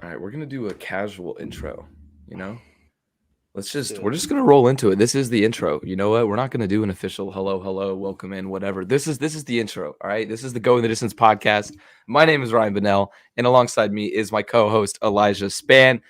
All right, we're gonna do a casual intro. You know, Do we're it. just gonna roll into it. This is the intro. You know what? We're not gonna do an official hello, welcome in, whatever. This is the intro. All right, this is the Going the Distance podcast. My name is Ryan Bonnell, and alongside me is my co-host Elijah Span.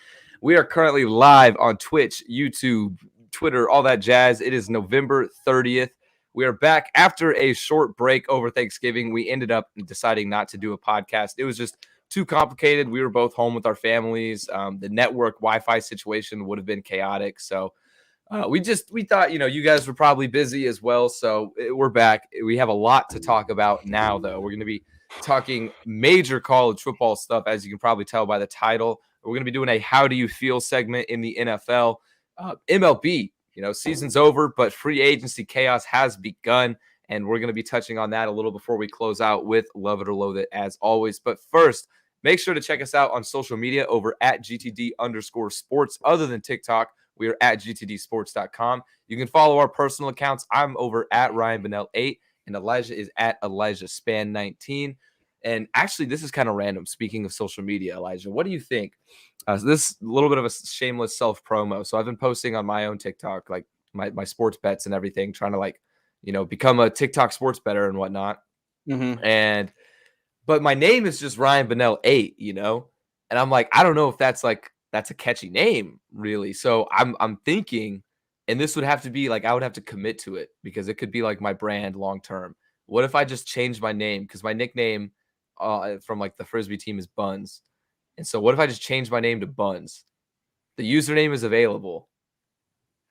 We are currently live on Twitch, YouTube, Twitter, all that jazz. It is November 30th. We are back after a short break over Thanksgiving. We ended up deciding not to do a podcast. It was just too complicated. We were both home with our families. The network Wi-Fi situation would have been chaotic. So we thought, you guys were probably busy as well. So we're back. We have a lot to talk about now, though. We're going to be talking major college football stuff, as you can probably tell by the title. We're going to be doing a How Do You Feel segment in the NFL. MLB, season's over, but free agency chaos has begun. And we're going to be touching on that a little before we close out with Love It or Loathe It, as always. But first, make sure to check us out on social media over at GTD_sports. Other than TikTok, we are at GTDsports.com. You can follow our personal accounts. I'm over at Ryan Bonnell8, and Elijah is at ElijahSpan19. And actually, this is kind of random. Speaking of social media, Elijah, what do you think? This little bit of a shameless self-promo. So I've been posting on my own TikTok, like my sports bets and everything, trying to become a TikTok sports bettor and whatnot. Mm-hmm. But my name is just Ryan Bonnell8, and I'm like, I don't know if that's a catchy name, really. So I'm thinking, and this would have to be like I would have to commit to it because it could be like my brand long term. What if I just changed my name? Because my nickname from like the Frisbee team is Buns. And so what if I just change my name to Buns? The username is available.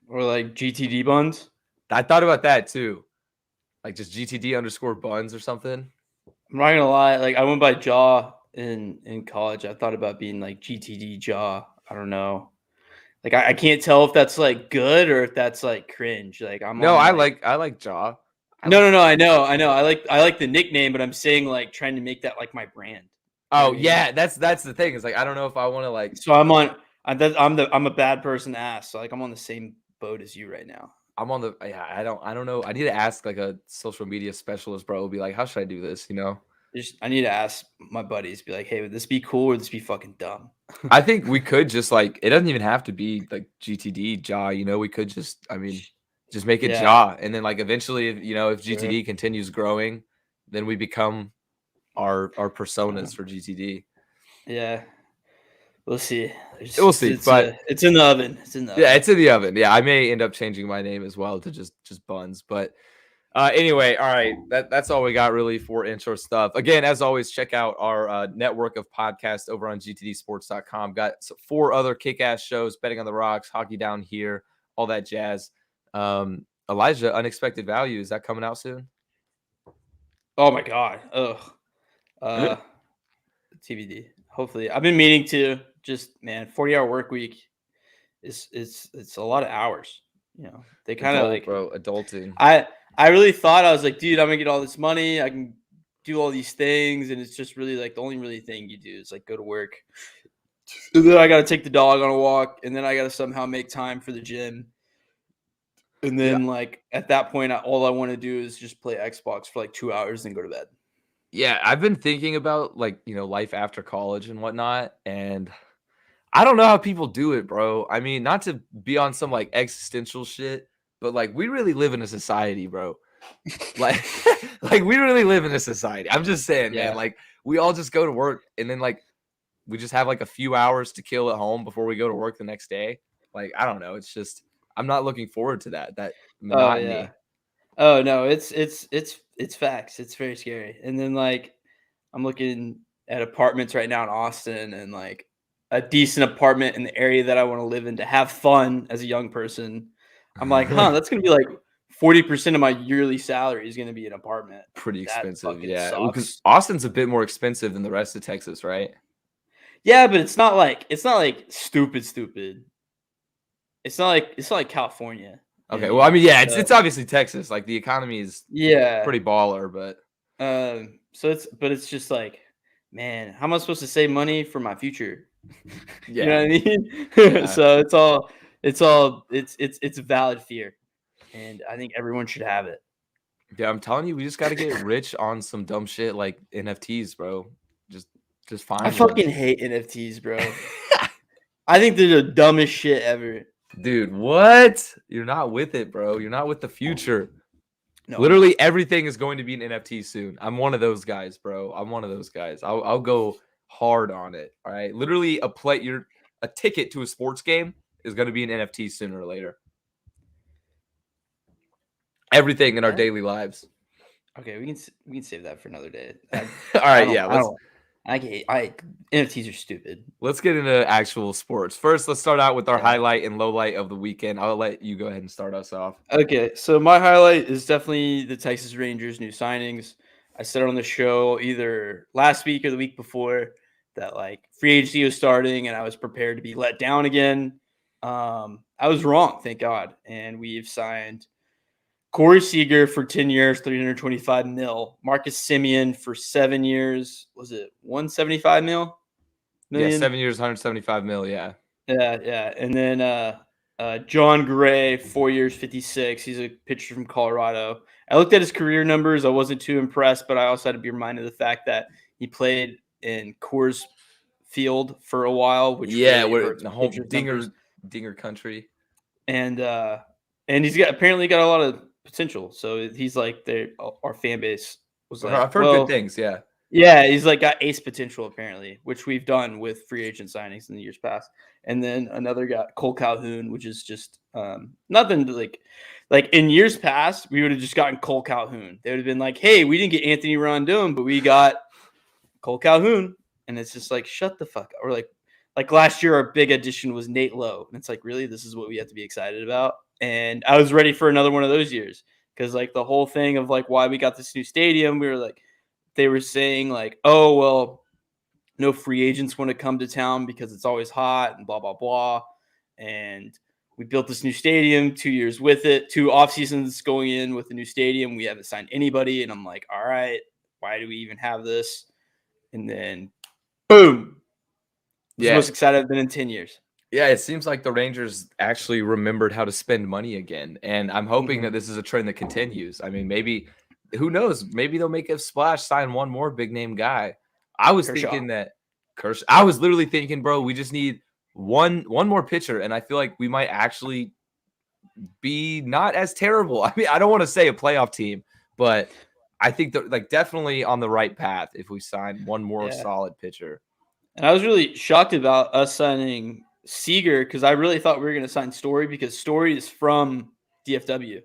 Or like GTD buns. I thought about that too. Like just GTD_Buns or something. I'm not gonna lie. Like I went by Jaw in college. I thought about being like GTD Jaw. I don't know. Like I can't tell if that's like good or if that's like cringe. Like I'm No, on I like like Jaw. I no like no no. I know. I like the nickname, but I'm saying like trying to make that like my brand. You know Oh what I mean? yeah, that's the thing. It's like I don't know if I want to like So I'm a bad person to ask. So like I'm on the same boat as you right now. I'm on the yeah, I don't know. I need to ask like a social media specialist, bro. Be like, how should I do this? I need to ask my buddies. Be like, hey, would this be cool or would this be fucking dumb? I think we could just like it doesn't even have to be like GTD Jaw. We could just make it Yeah. Jaw, and then like eventually, if Sure. GTD continues growing, then we become our Uh, personas for GTD. yeah. We'll see. We'll see, but It's in the oven. It's in the yeah, oven. it's in the oven. Yeah, I may end up changing my name as well to just Buns, but. Anyway, all right. That's all we got really for intro stuff. Again, as always, check out our network of podcasts over on gtdsports.com. Got 4 other kick-ass shows, Betting on the Rocks, Hockey Down Here, all that jazz. Elijah, Unexpected Value, is that coming out soon? Oh my god. Ugh. Uh TBD. Hopefully. I've been meaning to just 40-hour work week it's a lot of hours. They kind of Adult, like bro, adulting. I really thought I was like, dude, I'm gonna get all this money. I can do all these things, and it's just really like the only really thing you do is like go to work. And then I gotta take the dog on a walk, and then I gotta somehow make time for the gym. And Yeah. then like at that point, all I want to do is just play Xbox for like 2 hours and go to bed. Yeah, I've been thinking about like, life after college and whatnot, and I don't know how people do it, bro. I mean, not to be on some like existential shit, but like we really live in a society, bro. Like, like we really live in a society. I'm just saying, man. Yeah. Like, we all just go to work and then like we just have like a few hours to kill at home before we go to work the next day. Like, I don't know. It's just I'm not looking forward to that Oh yeah. monotony. Oh no, it's facts. It's very scary. And then like I'm looking at apartments right now in Austin and like a decent apartment in the area that I want to live in to have fun as a young person. I'm like, huh, that's gonna be like 40% of my yearly salary is gonna be an apartment. Pretty That expensive, fucking yeah. Because sucks. Austin's a bit more expensive than the rest of Texas, right? Yeah, but it's not like stupid. It's not like California. You know Okay, what I well, I mean? mean, yeah, So it's obviously Texas. Like the economy is yeah. pretty baller, but It's just like, man, how am I supposed to save money for my future? You know yeah, what I mean? yeah. So it's a valid fear, and I think everyone should have it. Yeah, I'm telling you, we just got to get rich on some dumb shit like NFTs, bro. Just Just I find one. fucking hate NFTs, bro. I think they're the dumbest shit ever. Dude, what? You're not with it, bro. You're not with the future. No, Literally everything is going to be an NFT soon. I'm one of those guys, bro. I'm one of those guys. I'll go hard on it. All right. Literally a ticket to a sports game is going to be an NFT sooner or later. Everything in our daily lives. Okay, we can save that for another day. All right, yeah. NFTs are stupid. Let's get into actual sports. First, let's start out with our Yeah. highlight and low light of the weekend. I'll let you go ahead and start us off. Okay, so my highlight is definitely the Texas Rangers' new signings. I said on the show either last week or the week before that like free agency was starting and I was prepared to be let down again. I was wrong, thank God. And we've signed Corey Seager for 10 years, 325 mil. Marcus Semien for 7 years. Was it 175 million? Yeah, 7 years, 175 mil. Yeah. Yeah. And then John Gray, 4 years, 56. He's a pitcher from Colorado. I looked at his career numbers. I wasn't too impressed, but I also had to be reminded of the fact that he played in Coors Field for a while, which really we're hurts the whole numbers. dinger country. And he's apparently got a lot of potential. So he's like our fan base was like, I've heard good things. Yeah. Yeah, he's like got ace potential apparently, which we've done with free agent signings in the years past. And then another guy, Cole Calhoun, which is just nothing to like in years past, we would have just gotten Cole Calhoun. They would have been like, hey, we didn't get Anthony Rondon, but we got Cole Calhoun. And it's just like, shut the fuck up. Or like last year, our big addition was Nate Lowe. And it's like, really, this is what we have to be excited about. And I was ready for another one of those years because like the whole thing of like why we got this new stadium, we were like, they were saying like, oh, well, no free agents want to come to town because it's always hot and blah, blah, blah. And we built this new stadium, 2 years with it, 2 off seasons going in with the new stadium. We haven't signed anybody. And I'm like, all right, why do we even have this? And then boom. The most excited I've been in 10 years. Yeah, it seems like the Rangers actually remembered how to spend money again. And I'm hoping that this is a trend that continues. I mean, maybe, who knows? Maybe they'll make a splash, sign one more big name guy. I was thinking that I was literally thinking, bro, we just need one more pitcher. And I feel like we might actually be not as terrible. I mean, I don't want to say a playoff team, but I think that like definitely on the right path if we sign one more solid pitcher. And I was really shocked about us signing Seager because I really thought we were going to sign Story because Story is from DFW.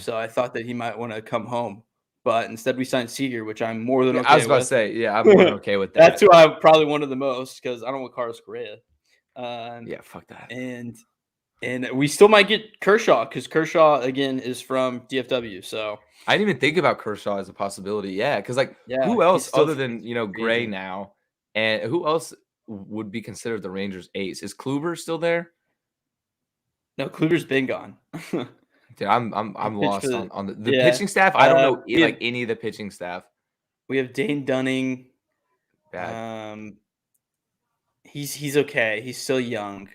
So I thought that he might want to come home. But instead we signed Seager, which I'm more than okay with. I was about to say, yeah, I'm more than okay with that. That's who I probably wanted the most because I don't want Carlos Correa. Yeah, fuck that. And we still might get Kershaw because Kershaw, again, is from DFW. So I didn't even think about Kershaw as a possibility. Yeah, because like who else other than, Gray now? And who else would be considered the Rangers' ace? Is Kluber still there? No, Kluber's been gone. Dude, I'm lost on the pitching staff. I don't know any of the pitching staff. We have Dane Dunning. Bad. He's okay. He's still young.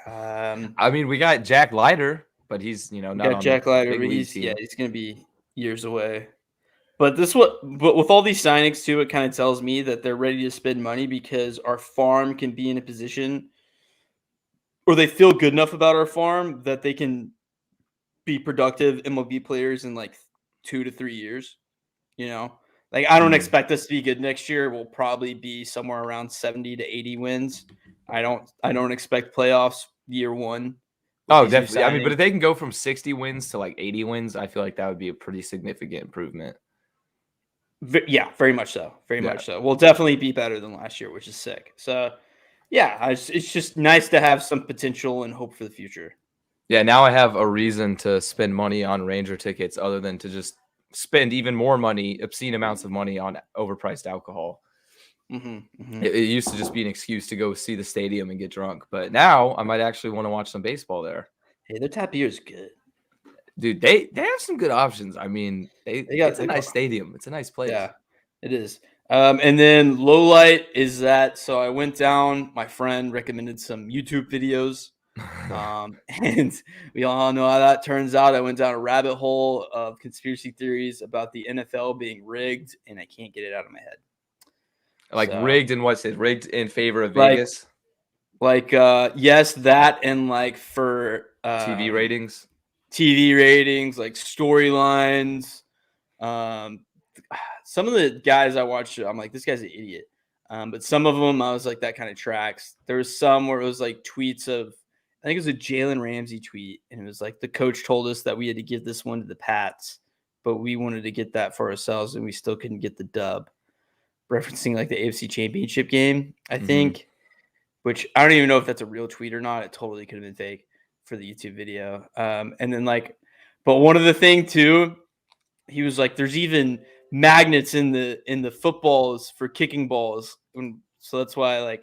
I mean, we got Jack Leiter, but he's not on Jack Leiter, but he's gonna be years away. But with all these signings too, it kind of tells me that they're ready to spend money because our farm can be in a position, or they feel good enough about our farm that they can be productive MLB players in like 2 to 3 years. Like I don't expect us to be good next year. We'll probably be somewhere around 70 to 80 wins. I don't expect playoffs year one. Oh, definitely. I mean, but if they can go from 60 wins to like 80 wins, I feel like that would be a pretty significant improvement. Yeah, very much so. Very much so. We'll definitely be better than last year, which is sick. So, yeah, it's just nice to have some potential and hope for the future. Yeah, now I have a reason to spend money on Ranger tickets other than to just spend even more money, obscene amounts of money on overpriced alcohol. It used to just be an excuse to go see the stadium and get drunk, but now I might actually want to watch some baseball there. Hey, their tap beer is good. Dude, they have some good options. I mean, it's a nice stadium. It's a nice place. Yeah, it is. And then low light is that. So I went down. My friend recommended some YouTube videos, and we all know how that turns out. I went down a rabbit hole of conspiracy theories about the NFL being rigged, and I can't get it out of my head. Like So, rigged and what's it? Rigged in favor of like, Vegas? yes, that and like for TV ratings? TV ratings, like storylines. Some of the guys I watched, I'm like, this guy's an idiot. But some of them, I was like, that kind of tracks. There was some where it was like tweets of, I think it was a Jalen Ramsey tweet, and it was like the coach told us that we had to give this one to the Pats, but we wanted to get that for ourselves, and we still couldn't get the dub. Referencing like the AFC Championship game, I think, which I don't even know if that's a real tweet or not. It totally could have been fake for the YouTube video. And then but one of the thing too, he was like, "There's even magnets in the footballs for kicking balls," so that's why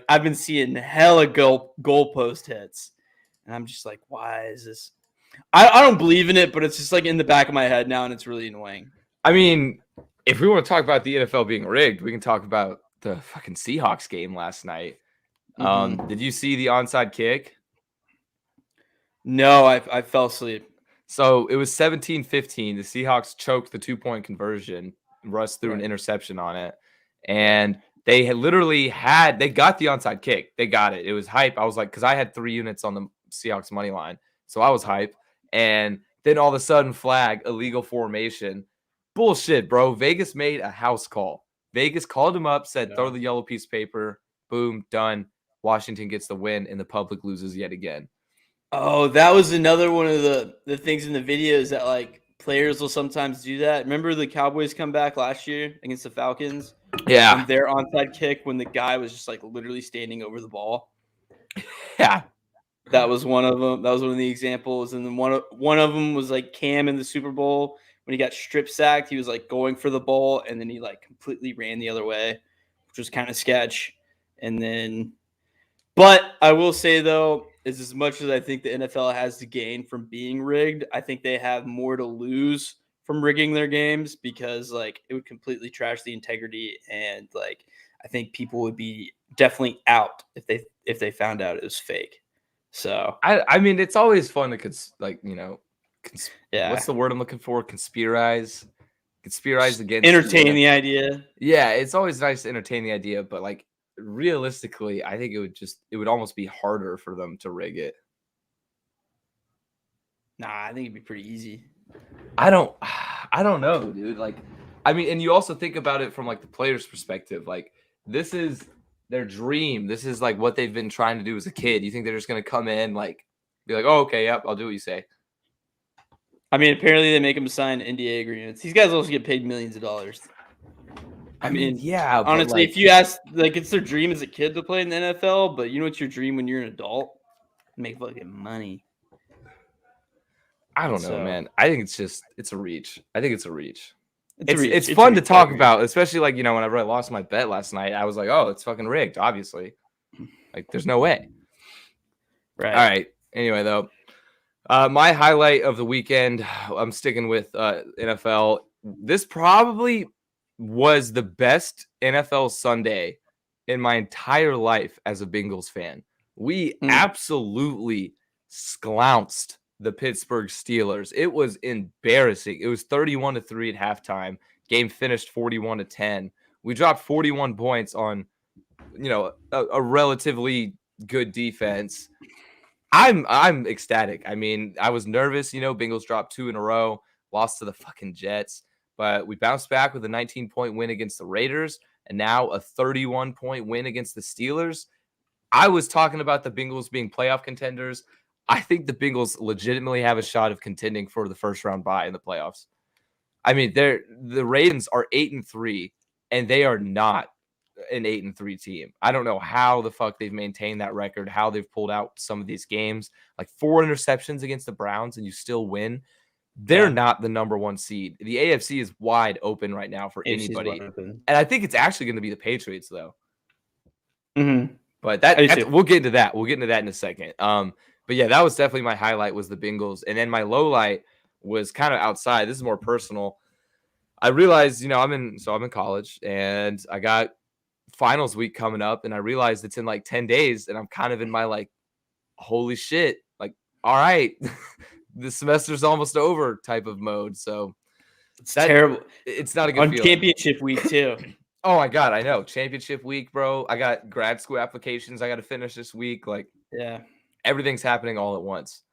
I've been seeing hella goalpost hits, and I'm just like, why is this? I don't believe in it, but it's just like in the back of my head now, and it's really annoying. I mean, if we want to talk about the NFL being rigged, we can talk about the fucking Seahawks game last night. Did you see the onside kick? No, I fell asleep. So it was 17-15. The Seahawks choked the 2-point conversion. Russ threw an interception on it. And they had they got the onside kick. They got it. It was hype. I was like, because I had 3 units on the Seahawks money line. So I was hype. And then all of a sudden, flag, illegal formation. Bullshit, bro. Vegas made a house call. Vegas called him up, said, throw the yellow piece of paper. Boom, done. Washington gets the win, and the public loses yet again. Oh, that was another one of the things in the videos that like players will sometimes do that. Remember the Cowboys come back last year against the Falcons? Yeah. And their onside kick when the guy was just like literally standing over the ball. Yeah. That was one of them. That was one of the examples. And then one of them was like Cam in the Super Bowl when he got strip sacked. He was like going for the ball and then he like completely ran the other way, which was kind of sketch. And then, but I will say though, is as much as I think the NFL has to gain from being rigged, I think they have more to lose from rigging their games because like it would completely trash the integrity and like I think people would be definitely out if they found out it was fake. So I mean, it's always fun to what's the word I'm looking for? Conspirize against entertain the idea. Yeah, it's always nice to entertain the idea, but like realistically, I think it would almost be harder for them to rig it. Nah, I think it'd be pretty easy. I don't know, dude. Like, I mean, and you also think about it from like the player's perspective. Like, this is their dream. This is like what they've been trying to do as a kid. You think they're just gonna come in like be like, oh, okay, yep, I'll do what you say. I mean, apparently they make them sign NDA agreements. These guys also get paid millions of dollars. I mean, yeah. Honestly, if you ask, like, it's their dream as a kid to play in the NFL, but you know what's your dream when you're an adult? Make fucking money. I don't know, man. I think it's a reach. I think it's a reach. It's fun fun to talk about, especially like, whenever I lost my bet last night, I was like, oh, it's fucking rigged, obviously. Like, there's no way. Right. All right. Anyway, though, my highlight of the weekend, I'm sticking with NFL. This probably was the best NFL Sunday in my entire life as a Bengals fan. We absolutely sclounced the Pittsburgh Steelers. It was embarrassing. It was 31-3 at halftime. Game finished 41-10. We dropped 41 points on, a relatively good defense. I'm ecstatic. I mean, I was nervous. Bengals dropped 2 in a row, lost to the fucking Jets, but we bounced back with a 19-point win against the Raiders, and now a 31-point win against the Steelers. I was talking about the Bengals being playoff contenders. I think the Bengals legitimately have a shot of contending for the first round bye in the playoffs. I mean, the Ravens are 8-3, and they are not an 8-3 team. I don't know how the fuck they've maintained that record, how they've pulled out some of these games, like 4 interceptions against the Browns, and you still win. They're not the number 1 seed. The AFC is wide open right now for anybody, and I think it's actually going to be the Patriots, though. But we'll get into that. We'll get into that in a second. But yeah, that was definitely my highlight was the Bengals. And then my low light was kind of outside. This is more personal. I realized, I'm in college and I got finals week coming up and I realized it's in like 10 days and I'm kind of in my like, holy shit, like, all right, the semester's almost over type of mode. So it's terrible. It's not a good feeling. Championship week too. Oh my God, I know. Championship week, bro. I got grad school applications I got to finish this week. Like, Yeah. everything's happening all at once.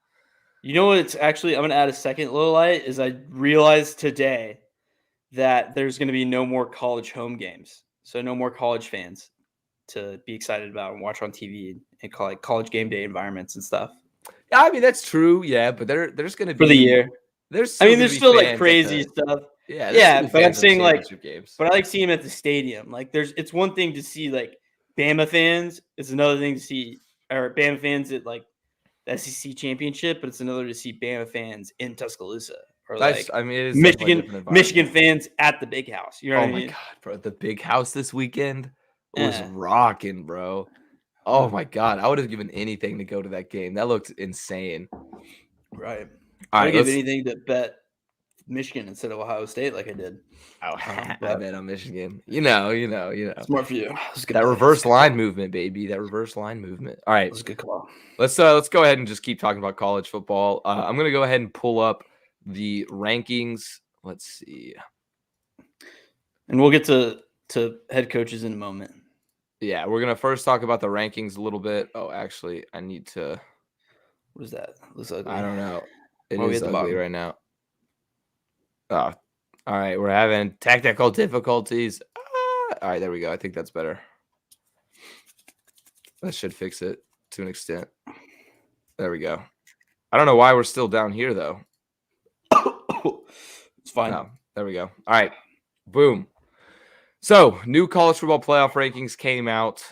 You know what? It's actually, I'm going to add a second little light is I realized today that there's going to be no more college home games. So no more college fans to be excited about and watch on TV and call like college game day environments and stuff Yeah, I mean, that's true. Yeah, but there's going to for the be, year. there's I still mean, going to there's be still like fans at crazy the, stuff. yeah, there's still Yeah, be but I'm fans at the saying like, championship games. but I like seeing them at the stadium. Like, it's one thing to see like Bama fans. It's another thing to see or Bama fans at like the SEC championship, but it's another to see Bama fans in Tuscaloosa or like I mean, it is definitely a different Michigan environment. fans at the big house. You know what Oh I my mean? God, bro. The big house this weekend was Yeah. rocking, bro. Oh my God. I would have given anything to go to that game. That looked insane. Right. All I right, give anything to bet Michigan instead of Ohio State like I did. Oh, I But bet on Michigan. You know. smart for you. It was a good That play. reverse line movement, baby. That reverse line movement. All It right. was a good call. Let's go ahead and just keep talking about college football. I'm gonna go ahead and pull up the rankings. Let's see. And we'll get to head coaches in a moment. Yeah, we're gonna first talk about the rankings a little bit. Oh, actually, I need to. What is that? It looks ugly. I don't know. It Why are we is at the ugly bottom? right now. Oh, all right. We're having technical difficulties. All right, there we go. I think that's better. That should fix it to an extent. There we go. I don't know why we're still down here though. It's fine. No, there we go. All right. Boom. So, new college football playoff rankings came out.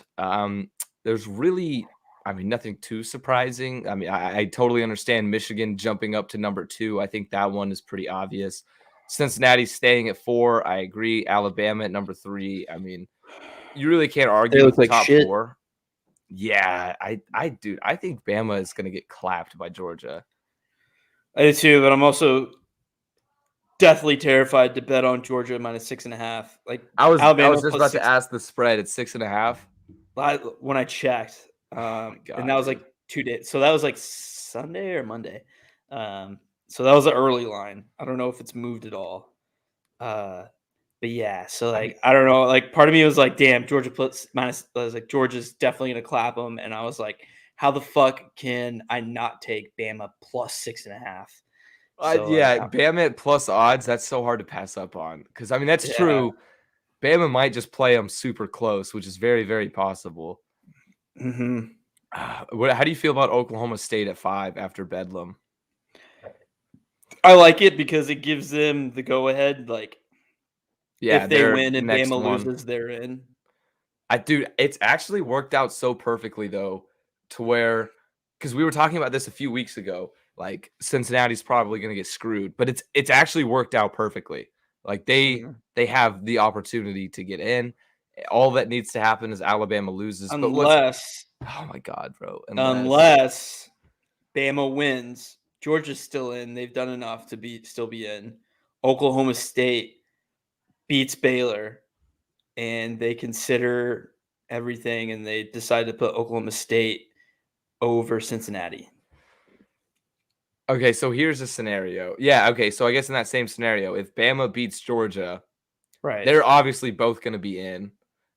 There's really, I mean, nothing too surprising. I mean, I totally understand Michigan jumping up to number 2. I think that one is pretty obvious. Cincinnati's staying at 4. I agree. Alabama at number 3. I mean, you really can't argue They with look the like top shit. 4. Yeah, dude, I think Bama is going to get clapped by Georgia. I do too, but I'm also deathly terrified to bet on Georgia minus 6.5. Like I was Alabama just plus about 6. to ask the spread. It's 6.5. When I checked, God, and that was dude. like 2 days. So that was like Sunday or Monday. So that was an early line. I don't know if it's moved at all. But yeah, so like I don't know. Like part of me was like, damn, Georgia plus minus. I was like, Georgia's definitely gonna clap them, and I was like, how the fuck can I not take Bama plus 6.5? So Yeah, like, Bama at plus odds. That's so hard to pass up on because I mean that's yeah. true. Bama might just play them super close, which is very, very possible. Mm-hmm. How do you feel about Oklahoma State at 5 after Bedlam? I like it because it gives them the go ahead. Like, Yeah, if they their win and next Bama one. loses, they're in. Dude, it's actually worked out so perfectly though, to where because we were talking about this a few weeks ago, like Cincinnati's probably going to get screwed, but it's actually worked out perfectly. Like they have the opportunity to get in. All that needs to happen is Alabama loses. Unless Oh my God, bro! Unless Bama wins, Georgia's still in. They've done enough to still be in. Oklahoma State beats Baylor, and they consider everything, and they decide to put Oklahoma State over Cincinnati. Okay, so here's a scenario. Yeah, okay, so I guess in that same scenario, if Bama beats Georgia, Right, they're obviously both going to be in.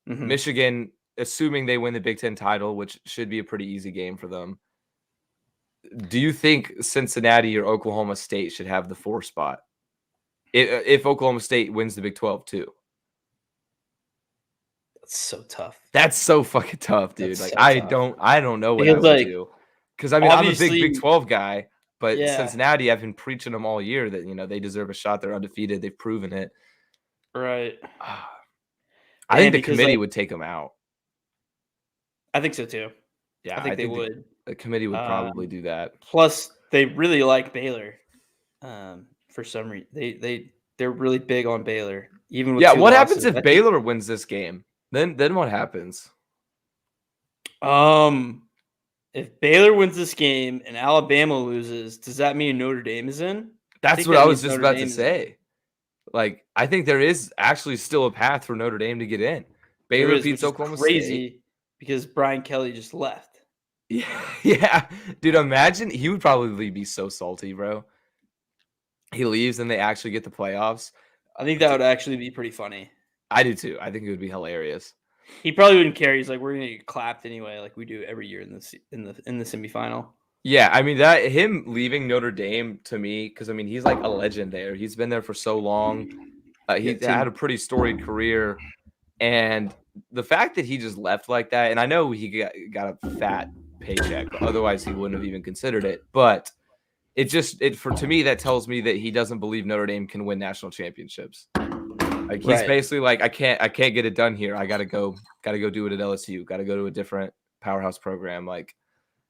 Mm-hmm. Michigan, assuming they win the Big Ten title, which should be a pretty easy game for them. Do you think Cincinnati or Oklahoma State should have the 4 spot if Oklahoma State wins the Big 12 too? That's so tough. That's so fucking tough, dude. That's like so I tough. don't know what Because, I would like, do. Because I mean, I'm a big obviously- Big 12 guy, but Yeah. Cincinnati, I've been preaching them all year that they deserve a shot. They're undefeated. They've proven it. Right. I think the committee would take them out. I think so too. Yeah, I think they would. The committee would probably do that. Plus, they really like Baylor. For some reason, they're really big on Baylor. Even with what happens if Baylor wins this game? Then what happens? If Baylor wins this game and Alabama loses, does that mean Notre Dame is in? That's what I was just about to say. Like, I think there is actually still a path for Notre Dame to get in. Baylor beats Oklahoma State. Because Brian Kelly just left. Yeah. Dude, imagine he would probably be so salty, bro. He leaves and they actually get the playoffs. I think that would actually be pretty funny. I do too. I think it would be hilarious. He probably wouldn't care. He's like, we're gonna get clapped anyway, like we do every year in the semifinal. Yeah, I mean that him leaving Notre Dame to me, because I mean he's like a legend there. He's been there for so long. He had a pretty storied career, and the fact that he just left like that, and I know he got a fat paycheck, otherwise he wouldn't have even considered it. But to me that tells me that he doesn't believe Notre Dame can win national championships. Like he's basically like, I can't get it done here. I gotta go do it at LSU. Got to go to a different powerhouse program. Like,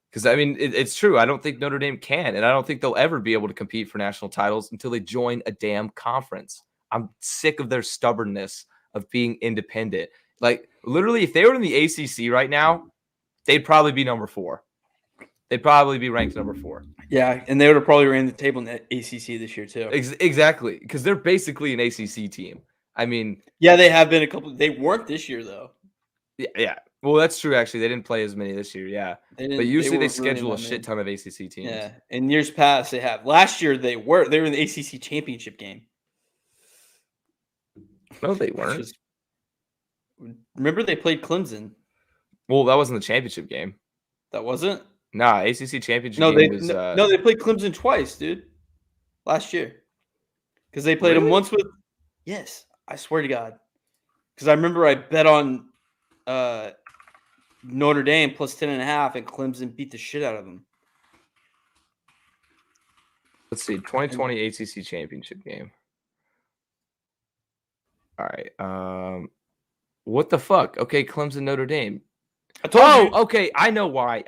because I mean it's true. I don't think Notre Dame can, and I don't think they'll ever be able to compete for national titles until they join a damn conference. I'm sick of their stubbornness of being independent. Like literally, if they were in the ACC right now, they'd probably be number 4. They'd probably be ranked number 4. Yeah, and they would have probably ran the table in the ACC this year too. Exactly, because they're basically an ACC team. I mean, yeah, they have been a couple. They weren't this year though. Yeah. Well, that's true. Actually, they didn't play as many this year. Yeah, but usually they schedule a shit ton of ACC teams. Yeah, in years past they have. Last year they were in the ACC championship game. No, they weren't. Remember they played Clemson. Well, that wasn't the championship game. That wasn't. Nah, ACC championship game was. No, they played Clemson twice, dude. Last year, because they played them once with. Yes, I swear to God, because I remember I bet on Notre Dame plus 10.5, and Clemson beat the shit out of them. Let's see, 2020 ACC championship game. All right. What the fuck? Okay, Clemson, Notre Dame. Okay. I know why.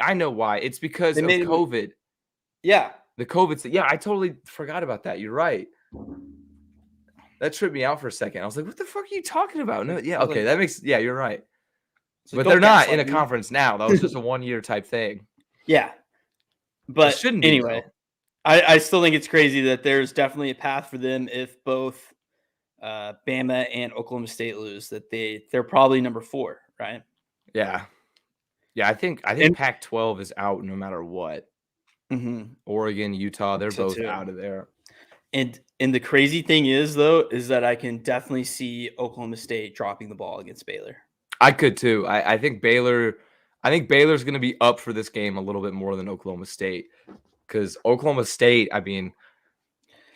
It's because of COVID. Yeah. The COVID. Yeah, I totally forgot about that. You're right. That tripped me out for a second. I was like, what the fuck are you talking about? No, yeah, okay. That makes, yeah, you're right. But they're not in a conference now. That was just a 1-year type thing. Yeah. But anyway, I still think it's crazy that there's definitely a path for them if both Bama and Oklahoma State lose, that they're probably number 4, right? Yeah. Yeah, I think Pac-12 is out no matter what. Mm-hmm. Oregon, Utah, they're both out of there. And the crazy thing is that I can definitely see Oklahoma State dropping the ball against Baylor. I could too. I think Baylor's going to be up for this game a little bit more than Oklahoma State, because Oklahoma State, I mean,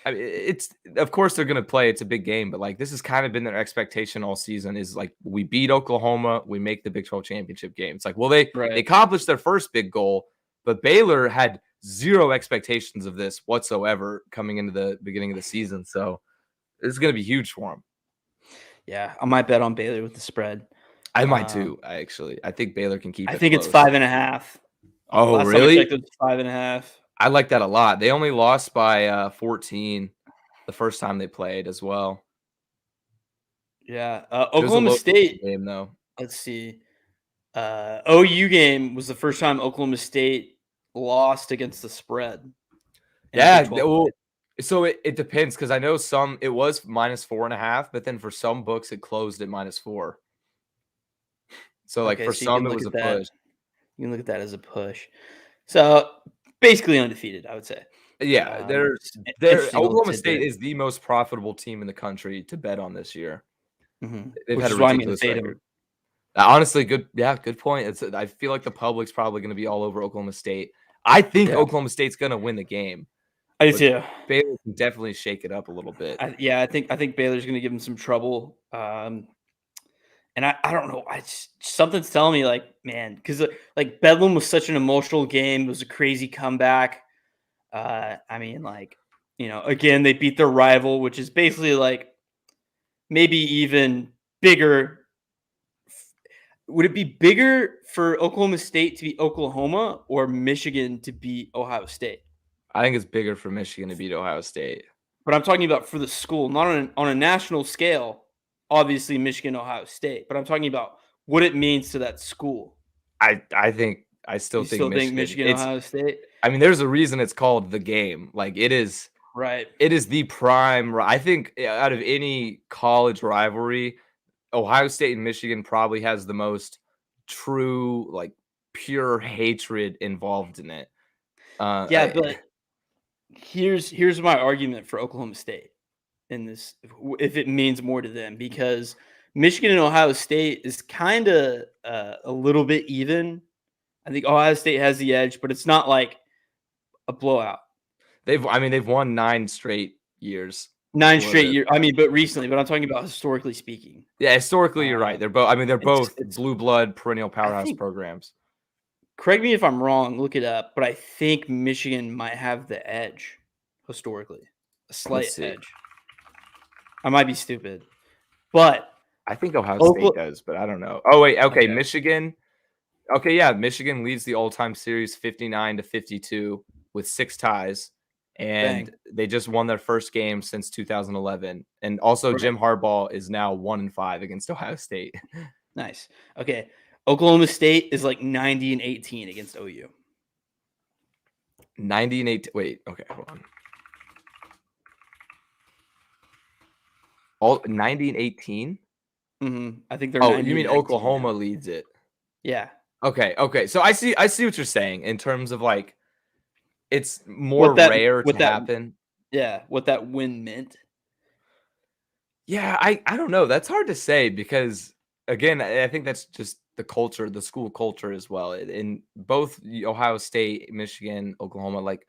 it's, of course they're going to play. It's a big game, but like this has kind of been their expectation all season, is like, we beat Oklahoma, we make the Big 12 championship game. It's like, well, they accomplished their first big goal, but Baylor had zero expectations of this whatsoever coming into the beginning of the season. So it's going to be huge for them. Yeah, I might bet on Baylor with the spread. I might too. I think Baylor can keep it. I think close. It's 5.5. Oh, last really? Time I checked, it was 5.5. I like that a lot. They only lost by 14 the first time they played as well. Yeah, Oklahoma State game though. Let's see. OU game was the first time Oklahoma State lost against the spread. Yeah, well, so it depends, because I know it was -4.5, but then for some books it closed at -4. So like for some it was a push. You can look at that as a push. So basically undefeated, I would say. Yeah, Oklahoma State is the most profitable team in the country to bet on this year. Mm-hmm. They've had a ridiculous record. Honestly, good point. I feel like the public's probably going to be all over Oklahoma State. I think Oklahoma State's going to win the game. I do too. Baylor can definitely shake it up a little bit. I think Baylor's going to give them some trouble. And I don't know. Something's telling me, like, man, because like Bedlam was such an emotional game. It was a crazy comeback. I mean, like, again, they beat their rival, which is basically like maybe even bigger. Would it be bigger for Oklahoma State to beat Oklahoma or Michigan to beat Ohio State? I think it's bigger for Michigan to beat Ohio State. But I'm talking about for the school, not on a national scale. Obviously, Michigan, Ohio State. But I'm talking about what it means to that school. I still think Michigan, Ohio State. I mean, there's a reason it's called the game. Like, it is. Right. It is the prime. I think out of any college rivalry, Ohio State and Michigan probably has the most true, like, pure hatred involved in it. But here's my argument for Oklahoma State in this, if it means more to them, because Michigan and Ohio State is kind of a little bit even. I think Ohio State has the edge, but it's not like a blowout. They've won 9 straight years. 9 straight years. I mean, but recently. But I'm talking about historically speaking. Yeah, historically, you're right. They're both. They're both it's blue blood perennial powerhouse programs. Correct me if I'm wrong. Look it up. But I think Michigan might have the edge historically, a slight edge. I might be stupid, but I think Ohio State does, but I don't know. Oh wait, okay. Michigan. Okay, yeah, Michigan leads the all-time series 59-52 with 6 ties, and they just won their first game since 2011. And also, Jim Harbaugh is now 1-5 against Ohio State. Nice. Okay, Oklahoma State is like 90-18 against OU. 90-18. Wait, okay, hold on. All 90-18. I think they're. Oh, you mean Oklahoma leads it? Yeah. Okay. So I see what you're saying in terms of like it's more rare to happen. Yeah, what that win meant. Yeah, I don't know. That's hard to say because again, I think that's just the culture, the school culture as well. In both Ohio State, Michigan, Oklahoma, like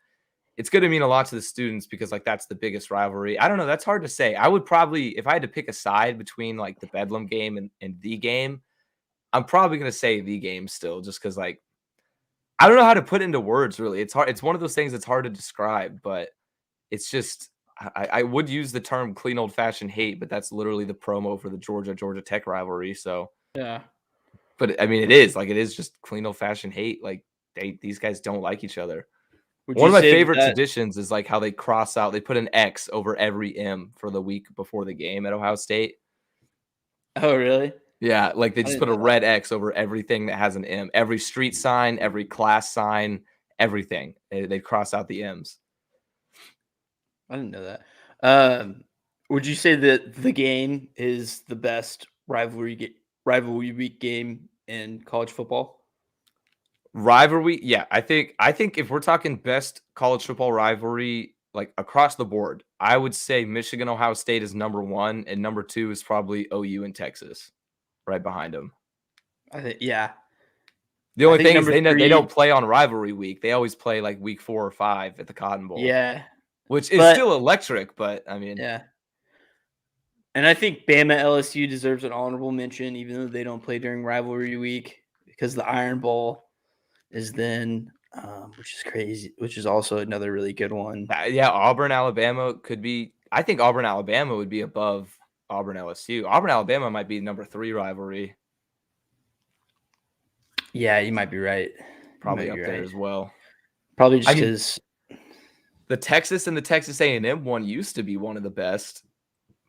it's going to mean a lot to the students because like that's the biggest rivalry. I don't know. That's hard to say. I would probably, if I had to pick a side between like the Bedlam game and the game, I'm probably going to say the game still just because like I don't know how to put it into words really. It's hard. It's one of those things that's hard to describe, but it's just I would use the term clean old fashioned hate, but that's literally the promo for the Georgia Tech rivalry. So yeah. But I mean it is just clean old fashioned hate. Like these guys don't like each other. One of my favorite traditions is like how they cross out, they put an X over every M for the week before the game at Ohio State. Oh, really? Yeah, like they just put a red X over everything that has an M. Every street sign, every class sign, everything. They cross out the M's. I didn't know that. Would you say that the game is the best rivalry week game in college football? Rivalry, yeah. I think if we're talking best college football rivalry, like across the board, I would say Michigan Ohio State is number 1, and number 2 is probably OU and Texas, right behind them. I think, yeah. The only thing is they don't play on rivalry week. They always play like week 4 or 5 at the Cotton Bowl. Yeah, which is still electric, but I mean, yeah. And I think Bama LSU deserves an honorable mention, even though they don't play during rivalry week, because the Iron Bowl is then, which is crazy, which is also another really good one. Yeah, Auburn, Alabama could be. I think Auburn, Alabama would be above Auburn, LSU. Auburn, Alabama might be number 3 rivalry. Yeah, you might be right. Probably up there as well. Probably just because the Texas and the Texas A&M one used to be one of the best.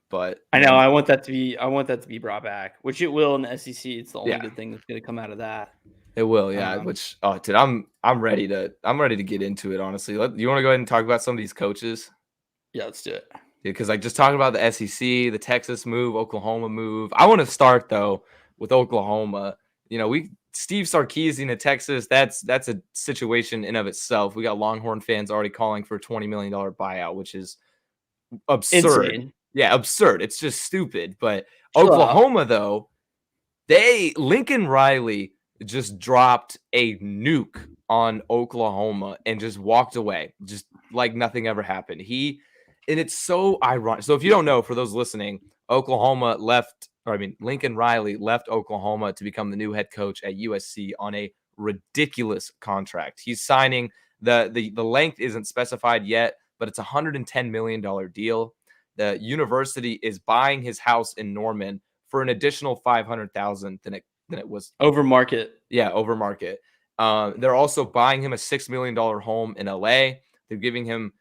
But I know I want that to be brought back, which it will in the SEC. It's the only good thing that's going to come out of that. It will, yeah. Dude, I'm ready to get into it. Honestly, you want to go ahead and talk about some of these coaches? Yeah, let's do it. Because like just talking about the SEC, the Texas move, Oklahoma move. I want to start though with Oklahoma. You know, Steve Sarkisian at Texas. That's a situation in of itself. We got Longhorn fans already calling for a $20 million buyout, which is absurd. Insane. Yeah, absurd. It's just stupid. But Oklahoma, though, Lincoln Riley just dropped a nuke on Oklahoma and just walked away, just like nothing ever happened. And it's so ironic. So if you don't know, for those listening, Lincoln Riley left Oklahoma to become the new head coach at USC on a ridiculous contract. He's signing the length isn't specified yet, but it's a $110 million deal. The university is buying his house in Norman for an additional $500,000 than it was over market. Yeah, over market. They're also buying him a $6 million home in LA. They're giving him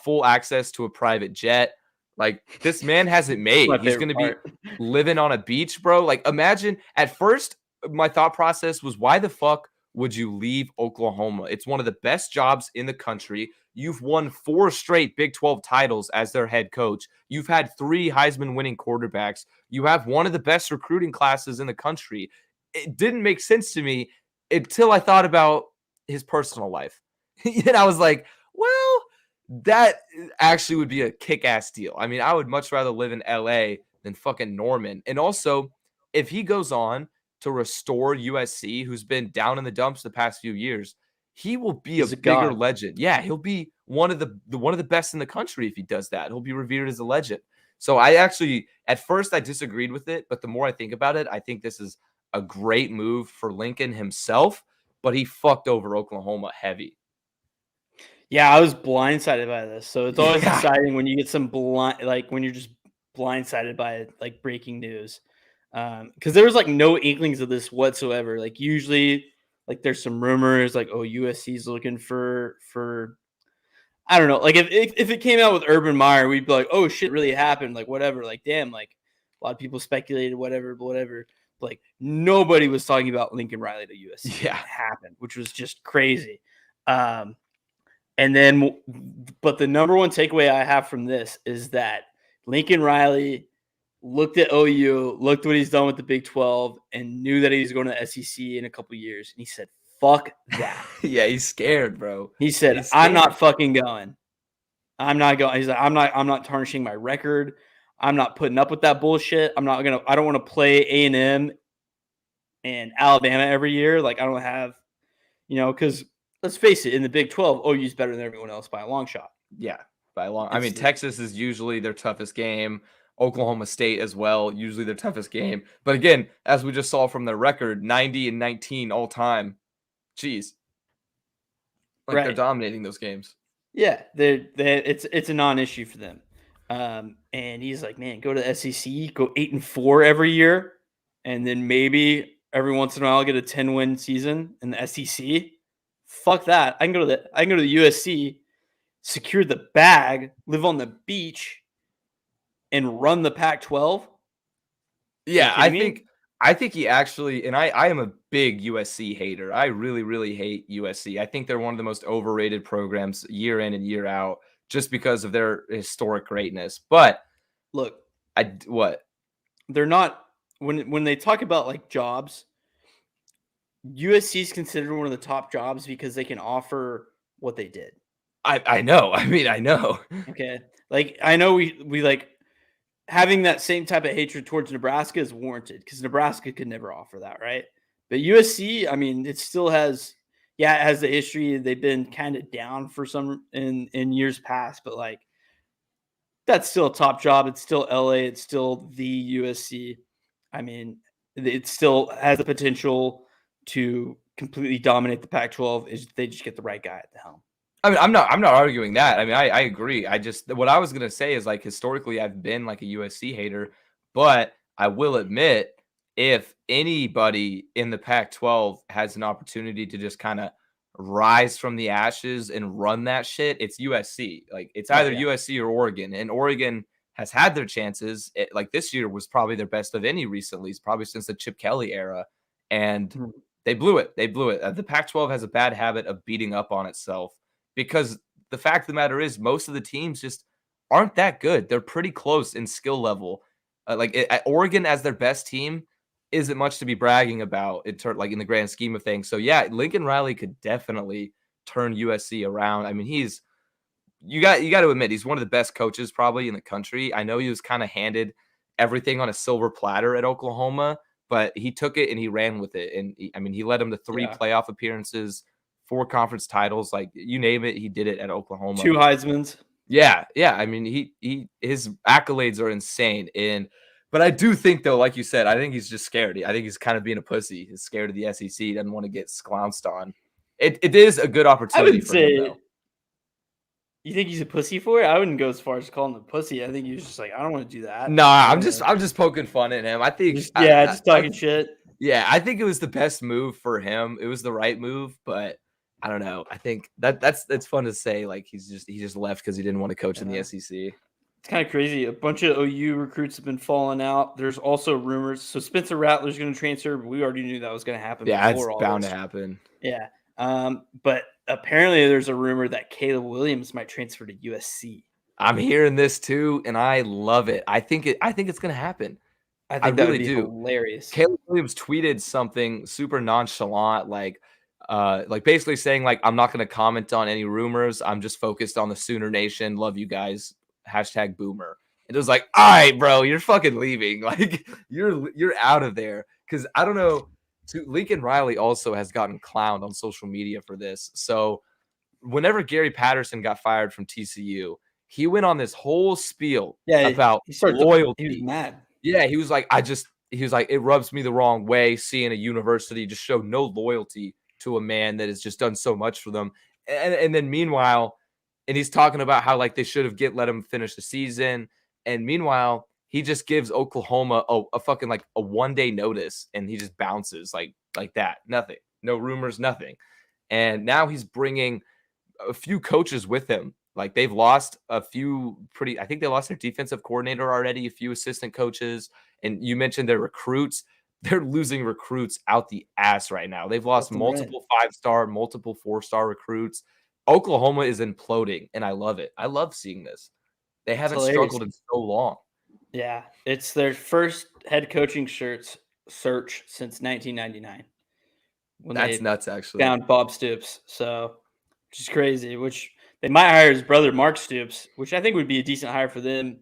full access to a private jet. Like, this man has it made. He's going to be living on a beach, bro. Like, imagine at first my thought process was, why the fuck would you leave Oklahoma? It's one of the best jobs in the country. You've won 4 straight Big 12 titles as their head coach. You've had 3 Heisman winning quarterbacks. You have one of the best recruiting classes in the country. It didn't make sense to me until I thought about his personal life. And I was like, well, that actually would be a kick-ass deal. I mean, I would much rather live in LA than fucking Norman. And also, if he goes on to restore USC, who's been down in the dumps the past few years, he will be He's a a bigger god. legend. Yeah, he'll be one of the best in the country if he does that. He'll be revered as a legend. So I actually, at first, I disagreed with it, but the more I think about it, I think this is a great move for Lincoln himself, but he fucked over Oklahoma heavy. Yeah, I was blindsided by this. So it's always Yeah. exciting when you get some when you're just blindsided by like breaking news. Because there was like no inklings of this whatsoever. Like usually, like there's some rumors like, oh, USC's looking for I don't know. Like if it came out with Urban Meyer, we'd be like, oh shit, really happened. Like whatever. Like damn. Like a lot of people speculated whatever, but whatever. But, like nobody was talking about Lincoln Riley to USC. Yeah. It happened, which was just crazy. And then, but the number one takeaway I have from this is that Lincoln Riley looked at OU, looked what he's done with the Big 12, and knew that he was going to the SEC in a couple years. And he said, fuck that. Yeah, he's scared, bro. He said, I'm not fucking going. I'm not going. He's like, I'm not tarnishing my record. I'm not putting up with that bullshit. I don't want to play A&M and Alabama every year. Like I don't have, because let's face it, in the Big 12, OU's better than everyone else by a long shot. Yeah, by a long. I mean, Texas is usually their toughest game. Oklahoma State as well, usually their toughest game. But again, as we just saw from their record, 90-19 all time. Jeez. Like they're dominating those games. Yeah, it's a non-issue for them. And he's like, man, go to the SEC, go 8-4 every year, and then maybe every once in a while I'll get a 10-win season in the SEC. Fuck that. I can go to the USC, secure the bag, live on the beach, and run the Pac-12. Yeah, I think he actually, and I am a big USC hater. I really, really hate USC. I think they're one of the most overrated programs year in and year out just because of their historic greatness. But look, they're not when they talk about like jobs, USC is considered one of the top jobs because they can offer what they did. I know. I mean, I know. Okay. Like I know we like having that same type of hatred towards Nebraska is warranted because Nebraska could never offer that, right? But USC, I mean, it still has, it has the history. They've been kind of down for some in years past, but like that's still a top job. It's still LA. It's still the USC. I mean, it still has the potential to completely dominate the Pac-12 if they just get the right guy at the helm. I mean, I'm not arguing that. I mean, I agree. What I was gonna say is like historically, I've been like a USC hater, but I will admit, if anybody in the Pac-12 has an opportunity to just kind of rise from the ashes and run that shit, it's USC. Like it's either USC or Oregon, and Oregon has had their chances. Like this year was probably their best of any recently. It's probably since the Chip Kelly era, and they blew it. The Pac-12 has a bad habit of beating up on itself. Because the fact of the matter is, most of the teams just aren't that good. They're pretty close in skill level. Oregon as their best team isn't much to be bragging about in the grand scheme of things. So yeah, Lincoln Riley could definitely turn USC around. I mean, you got to admit he's one of the best coaches probably in the country. I know he was kind of handed everything on a silver platter at Oklahoma, but he took it and he ran with it. And he led them to 3 playoff appearances, 4 conference titles, like you name it, he did it at Oklahoma. 2 Heismans. Yeah. I mean, his accolades are insane. But I do think though, like you said, I think he's just scared. I think he's kind of being a pussy. He's scared of the SEC. He doesn't want to get sclounced on. It is a good opportunity for him though. You think he's a pussy for it? I wouldn't go as far as calling him a pussy. I think he was just like, I don't want to do that. Nah, I'm just poking fun at him. I think just talking shit. Yeah, I think it was the best move for him. It was the right move, but I don't know. I think that's fun to say. Like he just left because he didn't want to coach in the SEC. It's kind of crazy. A bunch of OU recruits have been falling out. There's also rumors. So Spencer Rattler's going to transfer, but we already knew that was going to happen. Yeah, it's bound to happen. Yeah. But apparently there's a rumor that Caleb Williams might transfer to USC. I'm hearing this too, and I love it. I think it's going to happen. I think that really would be hilarious. Caleb Williams tweeted something super nonchalant, like basically saying like, I'm not going to comment on any rumors. I'm just focused on the Sooner Nation. Love you guys. #boomer. And it was like, all right, bro, you're fucking leaving. Like, you're out of there. Because I don't know. Lincoln Riley also has gotten clowned on social media for this. So whenever Gary Patterson got fired from TCU, he went on this whole spiel about he started. He was loyalty. mad. Yeah, he was like, it rubs me the wrong way seeing a university just show no loyalty to a man that has just done so much for them. And then meanwhile, and he's talking about how like they should have let him finish the season. And meanwhile, he just gives Oklahoma a fucking like a 1-day notice, and he just bounces like that. Nothing, no rumors, nothing. And now he's bringing a few coaches with him. Like they've lost a few I think they lost their defensive coordinator already, a few assistant coaches. And you mentioned their recruits. They're losing recruits out the ass right now. They've lost multiple 5-star, multiple 4-star recruits. Oklahoma is imploding, and I love it. I love seeing this. They haven't struggled in so long. Yeah, it's their first head coaching search since 1999. That's nuts, actually. Found Bob Stoops, so which is crazy. Which they might hire his brother Mark Stoops, which I think would be a decent hire for them.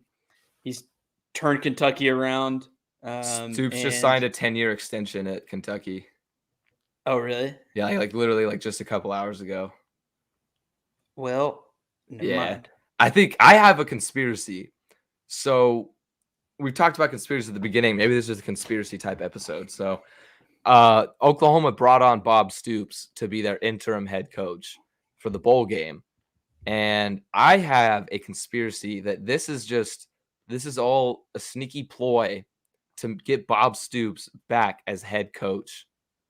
He's turned Kentucky around. Stoops just signed a 10-year extension at Kentucky. Oh, really? Yeah, like literally like just a couple hours ago. Well, never mind. I think I have a conspiracy. So we've talked about conspiracy at the beginning. Maybe this is a conspiracy type episode. So Oklahoma brought on Bob Stoops to be their interim head coach for the bowl game. And I have a conspiracy that this is all a sneaky ploy to get Bob Stoops back as head coach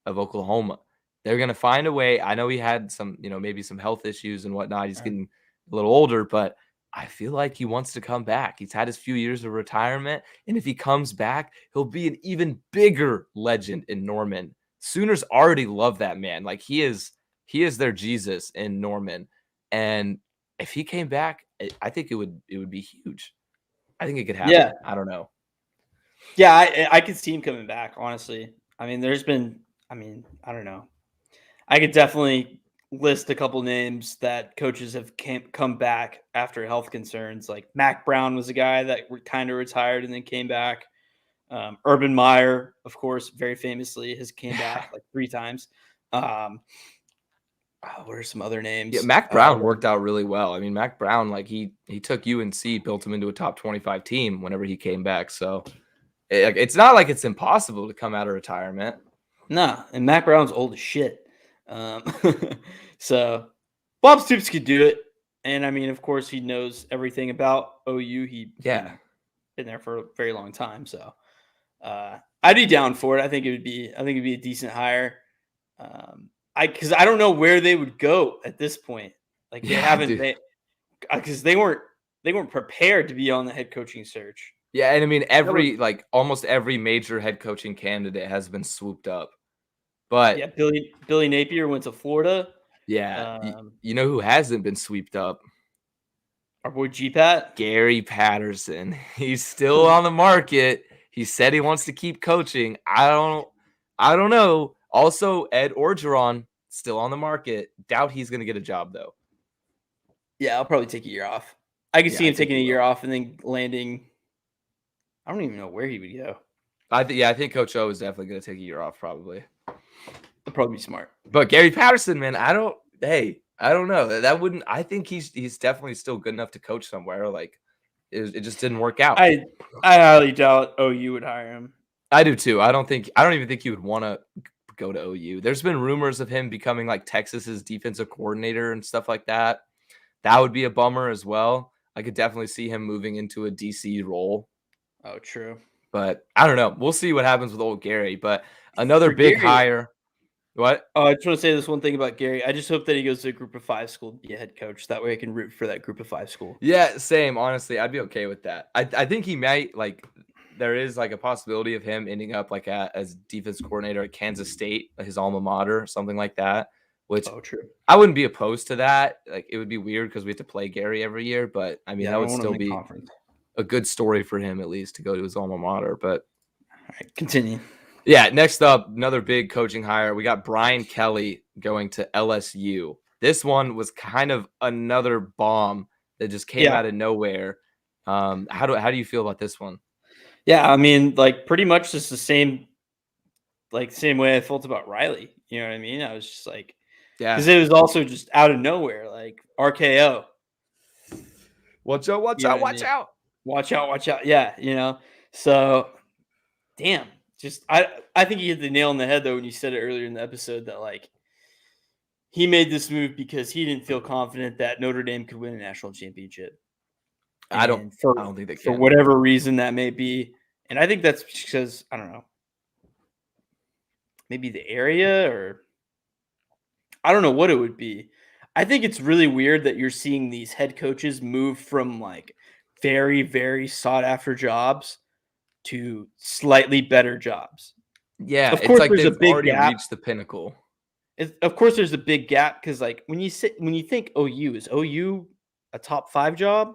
of Oklahoma. They're going to find a way. I know he had some, maybe some health issues and whatnot. He's getting a little older, but I feel like he wants to come back. He's had his few years of retirement, and if he comes back, he'll be an even bigger legend in Norman. Sooners already love that man. Like he is their Jesus in Norman. And if he came back, I think it would be huge. I think it could happen. Yeah. I don't know. Yeah, I could see him coming back, honestly. I mean, I don't know. I could definitely list a couple names that coaches have come back after health concerns. Like Mac Brown was a guy that kind of retired and then came back. Urban Meyer, of course, very famously, has came back like 3 times. What are some other names? Yeah, Mac Brown worked out really well. I mean, Mac Brown, like he took UNC, built him into a top 25 team whenever he came back. So it's not like it's impossible to come out of retirement. No, and Mac Brown's old as shit. So Bob Stoops could do it. And I mean, of course, he knows everything about OU. He's been there for a very long time. So I'd be down for it. I think it'd be a decent hire. Because I don't know where they would go at this point. Like because they weren't prepared to be on the head coaching search. Yeah, and I mean almost every major head coaching candidate has been swooped up. But yeah, Billy Napier went to Florida. Yeah, you know who hasn't been swept up? Our boy G-Pat? Gary Patterson. He's still on the market. He said he wants to keep coaching. I don't know. Also, Ed Orgeron still on the market. Doubt he's going to get a job though. Yeah, I'll probably take a year off. I could see him taking a year off and then landing. I don't even know where he would go. I think Coach O is definitely going to take a year off probably. That'd probably be smart. But Gary Patterson, man, I don't know. That wouldn't. I think he's definitely still good enough to coach somewhere. Like it just didn't work out. I highly doubt OU would hire him. I do too. I don't even think he would want to go to OU. There's been rumors of him becoming like Texas's defensive coordinator and stuff like that. That would be a bummer as well. I could definitely see him moving into a DC role. Oh, true. But I don't know. We'll see what happens with old Gary. But another big hire. What? Oh, I just want to say this one thing about Gary. I just hope that he goes to a group of 5 school to be a head coach. That way I can root for that group of 5 school. Yeah, same. Honestly, I'd be okay with that. I think he might, like, there is like a possibility of him ending up like as defense coordinator at Kansas State, his alma mater, something like that. Which true. I wouldn't be opposed to that. Like, it would be weird because we have to play Gary every year. But I mean, that would still be a good story for him, at least, to go to his alma mater. But all right, continue. Yeah, next up, another big coaching hire. We got Brian Kelly going to LSU. This one was kind of another bomb that just came out of nowhere. How do you feel about this one? Yeah, I mean, like pretty much just the same way I felt about Riley. You know what I mean? I was just like, Yeah. because it was also just out of nowhere, like RKO. Watch out! Watch You know out! what I Watch mean? out! Watch out, watch out. Yeah, you know. So damn. Just I think you hit the nail on the head though when you said it earlier in the episode that like he made this move because he didn't feel confident that Notre Dame could win a national championship. I don't. And for I don't think they for can. whatever reason that may be. And I think that's because I don't know, maybe the area or I don't know what it would be. I think it's really weird that you're seeing these head coaches move from like very, very sought after jobs to slightly better jobs. Yeah, Of it's course, like there's a they've big already gap. reached the pinnacle. Of course, there's a big gap because, like, when you think OU, is OU a top 5 job?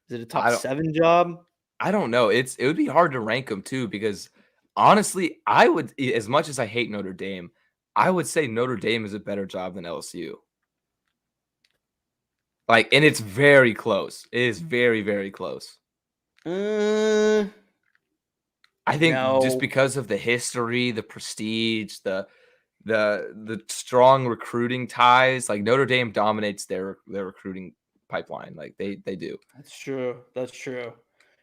Is it a top I don't. 7 job? I don't know. It would be hard to rank them too because honestly, I would as much as I hate Notre Dame, I would say Notre Dame is a better job than LSU. Like, and it's very close. It is very, very close. Uh, I think just no. because of the history, the prestige, the strong recruiting ties, like Notre Dame dominates their recruiting pipeline. Like they do. That's true. That's true.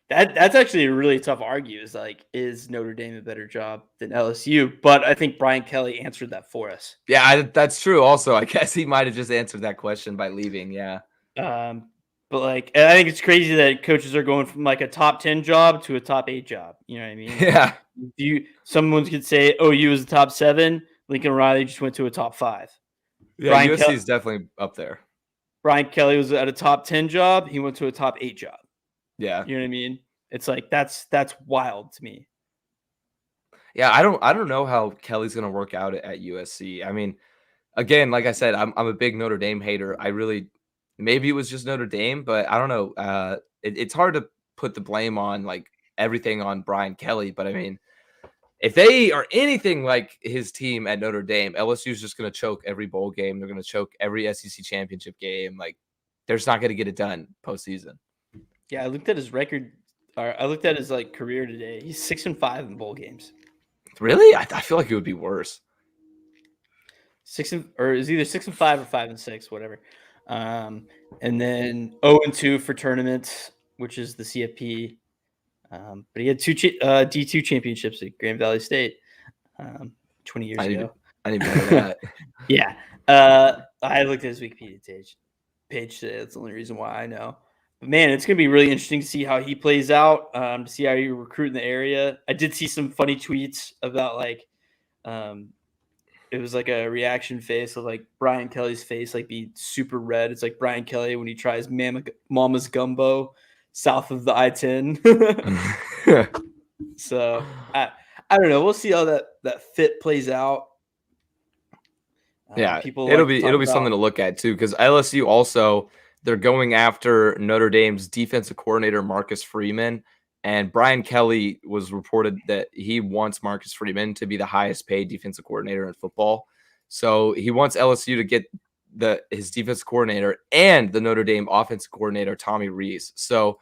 That's actually a really tough argue. Is like, is Notre Dame a better job than LSU? But I think Brian Kelly answered that for us. Yeah, that's true. Also, I guess he might have just answered that question by leaving. Yeah. But like, I think it's crazy that coaches are going from like a top 10 job to a top 8 job. You know what I mean? Yeah. Someone could say, "Oh, you was a top 7." Lincoln Riley just went to a top 5. Yeah, USC is definitely up there. Brian Kelly was at a top 10 job. He went to a top 8 job. Yeah. You know what I mean? It's like that's wild to me. Yeah, I don't know how Kelly's gonna work out at USC. I mean, again, like I said, I'm a big Notre Dame hater. I really maybe it was just Notre Dame, but I don't know. It's hard to put the blame on like everything on Brian Kelly, but I mean, if they are anything like his team at Notre Dame, LSU is just going to choke every bowl game. They're going to choke every SEC championship game. Like, they're just not going to get it done postseason. Yeah, I looked at his record. I looked at his like career today. He's 6-5 in bowl games. Really? I feel like it would be worse. Or is either 6-5 or 5-6, whatever. And then 0-2 for tournaments, which is the CFP. But he had 2 D2 championships at Grand Valley State 20 years ago. I didn't know that. Yeah. I looked at his Wikipedia page today. That's the only reason why I know. But man, it's going to be really interesting to see how he plays out, to see how you recruit in the area. I did see some funny tweets about like, it was like a reaction face of like Brian Kelly's face, like be super red. It's like Brian Kelly when he tries Mama's Gumbo south of the I-10. So I don't know. We'll see how that fit plays out. Yeah, it'll be something to look at too, because LSU also they're going after Notre Dame's defensive coordinator Marcus Freeman, and Brian Kelly was reported that he wants Marcus Freeman to be the highest paid defensive coordinator in football. So he wants LSU to get his defensive coordinator and the Notre Dame offensive coordinator Tommy Rees. So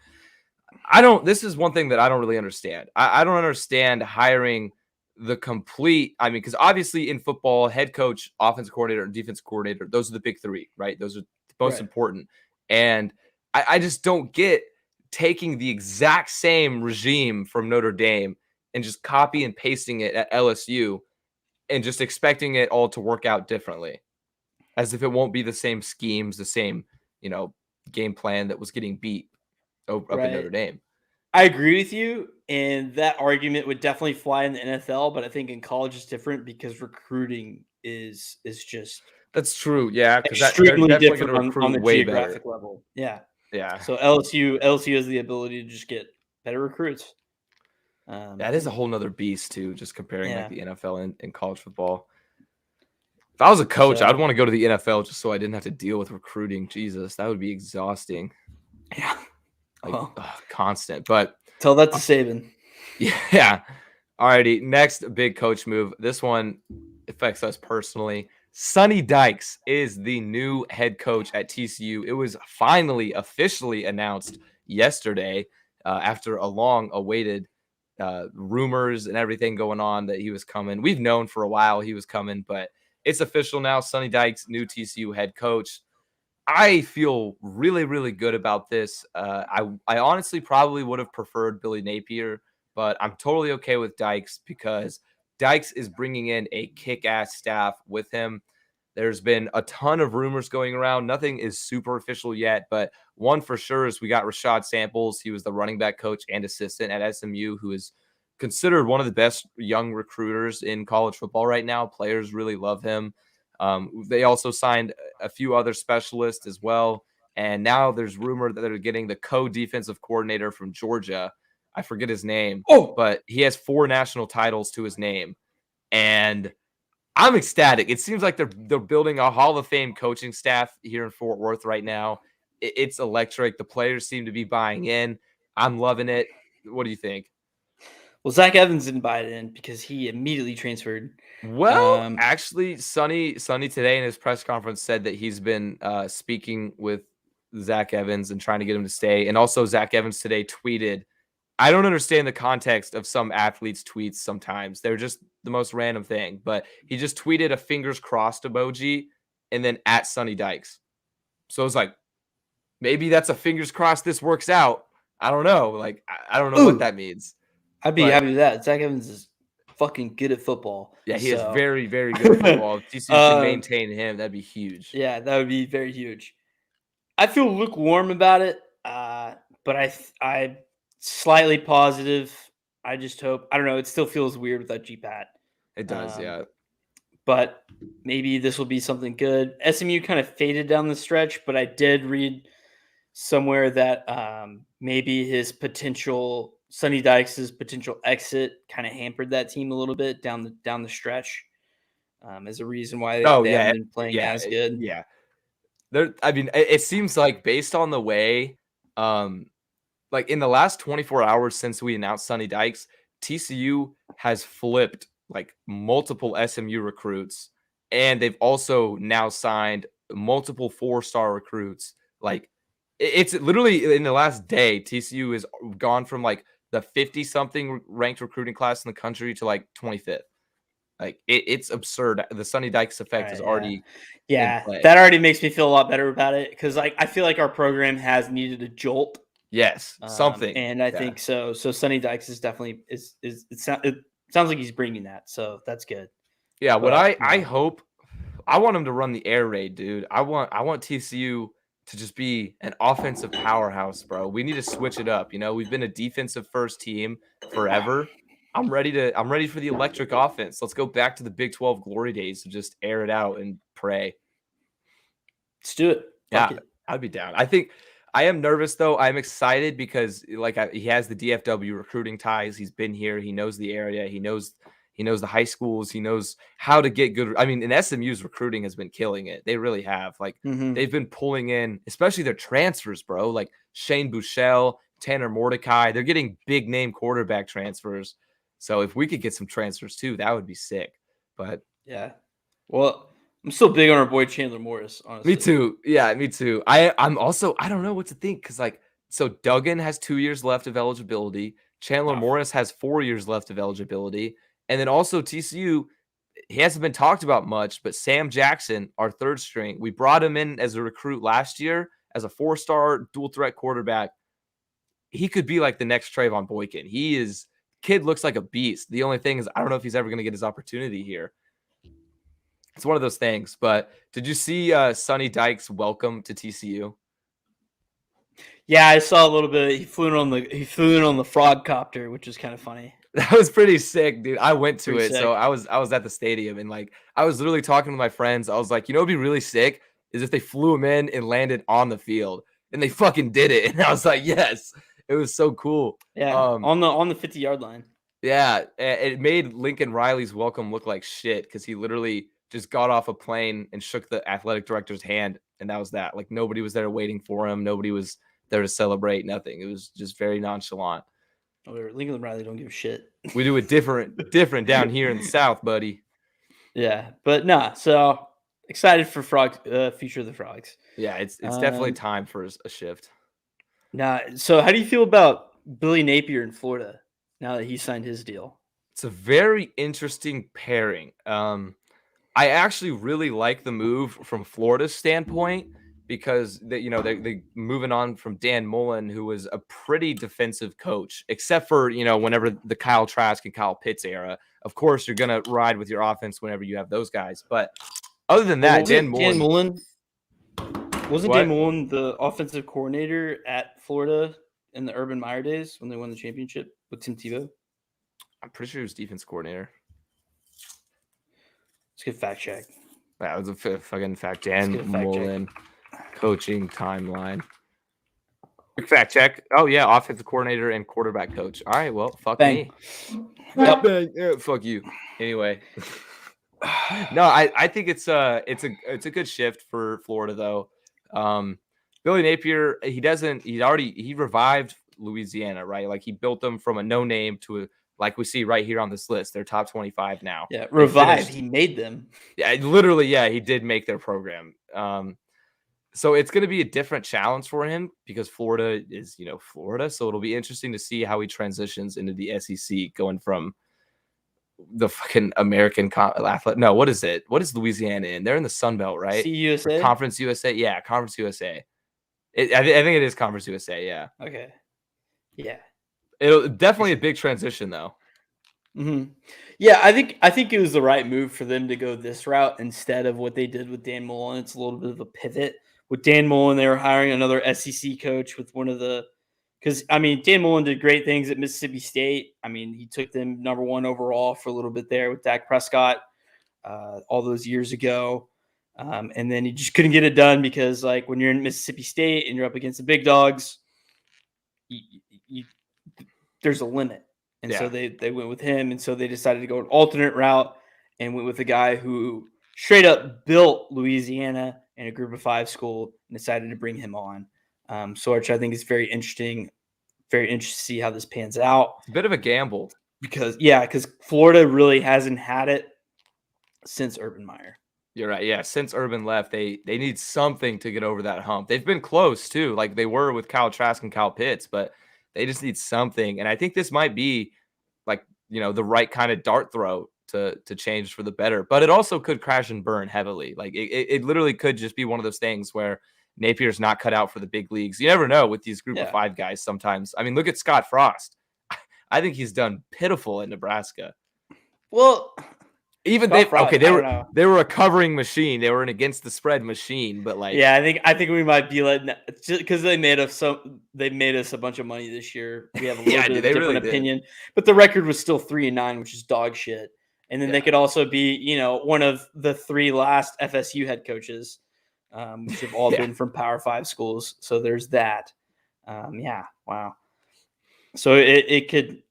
this is one thing that I don't really understand. I don't understand hiring the complete, I mean, because obviously in football, head coach, offensive coordinator, and defensive coordinator, those are the big three, right? Those are the most important. And I just don't get taking the exact same regime from Notre Dame and just copy and pasting it at LSU and just expecting it all to work out differently, as if it won't be the same schemes, the same, game plan that was getting beat up in Notre Dame. I agree with you, and that argument would definitely fly in the NFL, but I think in college it's different because recruiting is just that's true. Yeah, because extremely different on the geographic better level. Yeah. Yeah. So LSU has the ability to just get better recruits. That is a whole nother beast too, just comparing like the NFL and college football. If I was a coach, I'd want to go to the NFL just so I didn't have to deal with recruiting. Jesus, that would be exhausting. Yeah. Like constant. But tell that to Saban. Yeah. Alrighty. Next big coach move. This one affects us personally. Sonny Dykes is the new head coach at TCU. It was finally officially announced yesterday after a long-awaited rumors and everything going on that he was coming. We've known for a while he was coming, but it's official now. Sonny Dykes, new TCU head coach. I feel really, really good about this. I honestly probably would have preferred Billy Napier, but I'm totally okay with Dykes because Dykes is bringing in a kick-ass staff with him. There's been a ton of rumors going around. Nothing is super official yet, but one for sure is we got Rashad Samples. He was the running back coach and assistant at SMU, who is considered one of the best young recruiters in college football right now. Players really love him. They also signed a few other specialists as well. And now there's rumor that they're getting the co-defensive coordinator from Georgia. I forget his name, but he has 4 national titles to his name. And I'm ecstatic. It seems like they're building a Hall of Fame coaching staff here in Fort Worth right now. It's electric. The players seem to be buying in. I'm loving it. What do you think? Well, Zach Evans didn't buy it in because he immediately transferred. Well, actually, Sonny today in his press conference said that he's been speaking with Zach Evans and trying to get him to stay. And also, Zach Evans today tweeted, I don't understand the context of some athletes' tweets sometimes. They're just the most random thing. But he just tweeted a fingers crossed emoji and then at Sonny Dykes. So it's like, maybe that's a fingers crossed this works out. I don't know. Like, I don't know what that means. I'd be happy with that. Zach Evans is fucking good at football. Yeah, he is very, very good at football. If TCU can maintain him, that'd be huge. Yeah, that would be very huge. I feel lukewarm about it, but I slightly positive. I just hope. I don't know. It still feels weird without G-Pat. It does, yeah. But maybe this will be something good. SMU kind of faded down the stretch, but I did read somewhere that maybe his potential Sonny Dykes' potential exit kind of hampered that team a little bit down the stretch as a reason why they haven't been playing as good. Yeah. I mean, it seems like based on the way, like in the last 24 hours since we announced Sonny Dykes, TCU has flipped like multiple SMU recruits, and they've also now signed multiple 4-star recruits. Like it's literally in the last day, TCU has gone from like the 50-something ranked recruiting class in the country to like 25th. Like it's absurd. The Sonny Dykes effect is already in play. That already makes me feel a lot better about it because like I feel like our program has needed a jolt. Yes, something, and I think so. So Sonny Dykes is definitely it sounds like he's bringing that, so that's good. Yeah, what I hope, I want him to run the air raid, dude. I want TCU to just be an offensive powerhouse, bro. We need to switch it up. You know, we've been a defensive first team forever. I'm ready for the electric offense. Let's go back to the Big 12 glory days and just air it out and pray. Let's do it. Yeah, I'd be down. I think I am nervous though. I'm excited because he has the DFW recruiting ties. He's been here. He knows the area. He knows the high schools. He knows how to get good. I mean, and SMU's recruiting has been killing it. They really have. Like they've been pulling in, especially their transfers, bro. Like Shane Buechele, Tanner Mordecai. They're getting big name quarterback transfers. So if we could get some transfers too, that would be sick. But yeah, well, I'm still big on our boy Chandler Morris, honestly. Me too. Yeah, me too. I'm also, I don't know what to think because like, so Duggan has 2 years left of eligibility. Chandler Morris has 4 years left of eligibility. And then also TCU, he hasn't been talked about much, but Sam Jackson, our third string, we brought him in as a recruit last year as a 4-star dual threat quarterback. He could be like the next Trayvon Boykin. Kid looks like a beast. The only thing is, I don't know if he's ever going to get his opportunity here. It's one of those things. But did you see Sonny Dykes' welcome to TCU? Yeah, I saw a little bit. He flew in on the frog copter, which is kind of funny. That was pretty sick, dude. I went to it. So I was at the stadium and like I was literally talking to my friends. I was like, you know what'd be really sick is if they flew him in and landed on the field. And they fucking did it. And I was like, yes. It was so cool. Yeah, on the 50-yard line. Yeah, it made Lincoln Riley's welcome look like shit because he literally just got off a plane and shook the athletic director's hand, and that was that. Like nobody was there waiting for him. Nobody was there to celebrate. Nothing. It was just very nonchalant. Lincoln Riley don't give a shit. We do it different down here in the South, buddy. Yeah, but nah. So excited for future of the Frogs. Yeah, it's definitely time for a shift. Nah. So how do you feel about Billy Napier in Florida now that he signed his deal? It's a very interesting pairing. I actually really like the move from Florida's standpoint because they moving on from Dan Mullen, who was a pretty defensive coach, except for whenever the Kyle Trask and Kyle Pitts era. Of course, you're gonna ride with your offense whenever you have those guys, but other than Well, that, Dan Mullen. Wasn't Dan What? Mullen the offensive coordinator at Florida in the Urban Meyer days when they won the championship with Tim Tebow? I'm pretty sure he was defense coordinator. Let's get fact check. That was a fucking fact. Dan Mullen coaching timeline. Quick fact check. Oh yeah, offensive coordinator and quarterback coach. All right, well, fuck Bang. me. Yep. Bang. Yeah, fuck you. Anyway, no, I think it's a good shift for Florida though. Billy Napier, he revived Louisiana, right? Like he built them from a no name to a, like we see right here on this list. They're top 25 now. Yeah, revived. He made them. Yeah, literally, yeah, he did make their program. So it's going to be a different challenge for him because Florida is, Florida. So it'll be interesting to see how he transitions into the SEC, going from the fucking American athlete. No, what is it? What is Louisiana in? They're in the Sun Belt, right? CUSA? Conference USA. Yeah, Conference USA. I think it is Conference USA. Yeah. Okay. Yeah. It'll definitely a big transition though. Mm-hmm. Yeah, I think it was the right move for them to go this route instead of what they did with Dan Mullen. It's a little bit of a pivot. With Dan Mullen, they were hiring another SEC coach with because Dan Mullen did great things at Mississippi State. He took them number 1 overall for a little bit there with Dak Prescott all those years ago. And then he just couldn't get it done because like when you're in Mississippi State and you're up against the big dogs, there's a limit. And so they went with him. And so they decided to go an alternate route and went with a guy who straight up built Louisiana in a group of 5 school and decided to bring him on. Which I think is very interesting. Very interesting to see how this pans out. It's a bit of a gamble. Because Florida really hasn't had it since Urban Meyer. You're right. Yeah, since Urban left, they need something to get over that hump. They've been close too, like they were with Kyle Trask and Kyle Pitts, but they just need something. And I think this might be like, the right kind of dart throw to change for the better. But it also could crash and burn heavily. Like it literally could just be one of those things where Napier's not cut out for the big leagues. You never know with these group of 5 guys sometimes. Look at Scott Frost. I think he's done pitiful in Nebraska. Well, even they were a covering machine. They were an against the spread machine, but like I think we might be letting just because they made us a bunch of money this year. We have a little bit of a different opinion, but the record was still 3-9, which is dog shit. And then they could also be, one of the 3 last FSU head coaches, which have all been from Power 5 schools. So there's that. Wow. So it could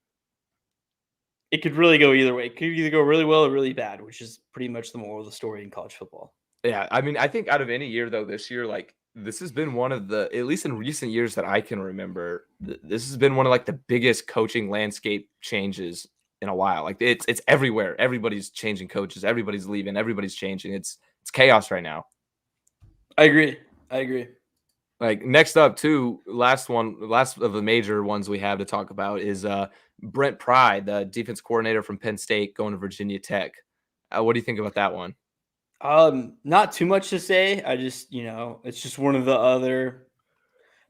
really go either way. It could either go really well or really bad, which is pretty much the moral of the story in college football. Yeah, I think out of any year though, this year, like this has been one of the, at least in recent years that I can remember, this has been one of like the biggest coaching landscape changes in a while. Like it's everywhere. Everybody's changing coaches. Everybody's leaving. Everybody's changing. It's chaos right now. I agree. Like next up too, last of the major ones we have to talk about is Brent Pry, the defense coordinator from Penn State, going to Virginia Tech. What do you think about that one? Not too much to say. I just, it's just one of the other,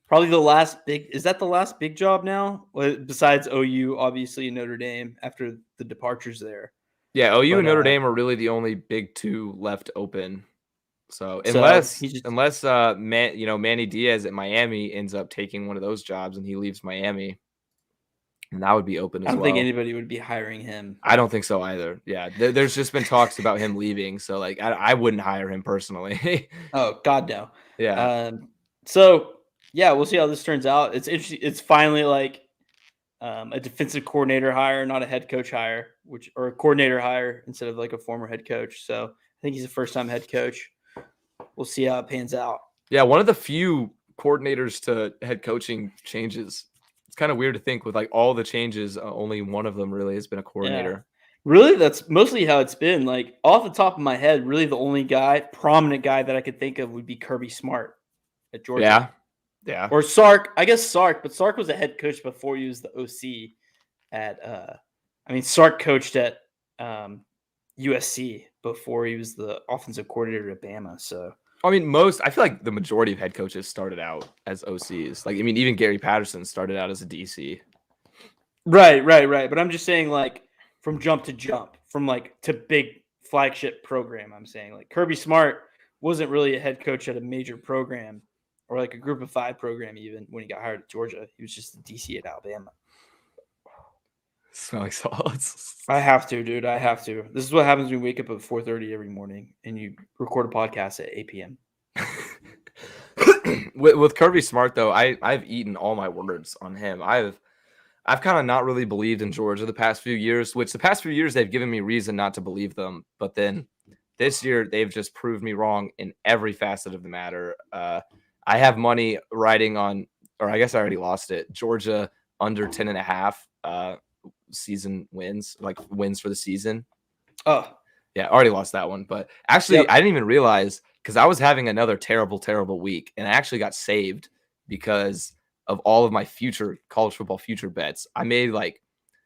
probably the last big. Is that the last big job now? Besides OU, obviously, Notre Dame after the departures there. Yeah, OU and Notre Dame are really the only big 2 left open. So unless Manny Diaz at Miami ends up taking one of those jobs and he leaves Miami, and that would be open as well. I don't think anybody would be hiring him. I don't think so either. Yeah, there's just been talks about him leaving, so like I wouldn't hire him personally. Oh God, no. Yeah. We'll see how this turns out. It's interesting. It's finally like a defensive coordinator hire, not a head coach hire, or a coordinator hire instead of like a former head coach. So I think he's a first-time head coach. We'll see how it pans out. Yeah, one of the few coordinators to head coaching changes. It's kind of weird to think with like all the changes, only one of them really has been a coordinator. Yeah. Really, that's mostly how it's been. Like off the top of my head, really the only prominent guy that I could think of would be Kirby Smart at Georgia. Yeah. Yeah. Or Sark. I guess Sark, but Sark was a head coach before he was the OC at Sark coached at USC before he was the offensive coordinator at Bama. So I feel like the majority of head coaches started out as OCs. Like, even Gary Patterson started out as a DC. Right. But I'm just saying, like, from jump to jump, from like to big flagship program. I'm saying, like, Kirby Smart wasn't really a head coach at a major program or like a group of 5 program even when he got hired at Georgia. He was just a DC at Alabama. Smelling salts. I have to, dude. I have to. This is what happens when you wake up at 4:30 every morning and you record a podcast at 8 p.m. with Kirby Smart though, I've eaten all my words on him. I've kind of not really believed in Georgia the past few years, which the past few years they've given me reason not to believe them. But then this year they've just proved me wrong in every facet of the matter. I have money riding on, or I guess I already lost it. Georgia under 10.5 season wins, like wins for the season. Oh, yeah, already lost that one. But actually, Yep. I didn't even realize because I was having another terrible week, and I actually got saved because of all of my future college football future bets. I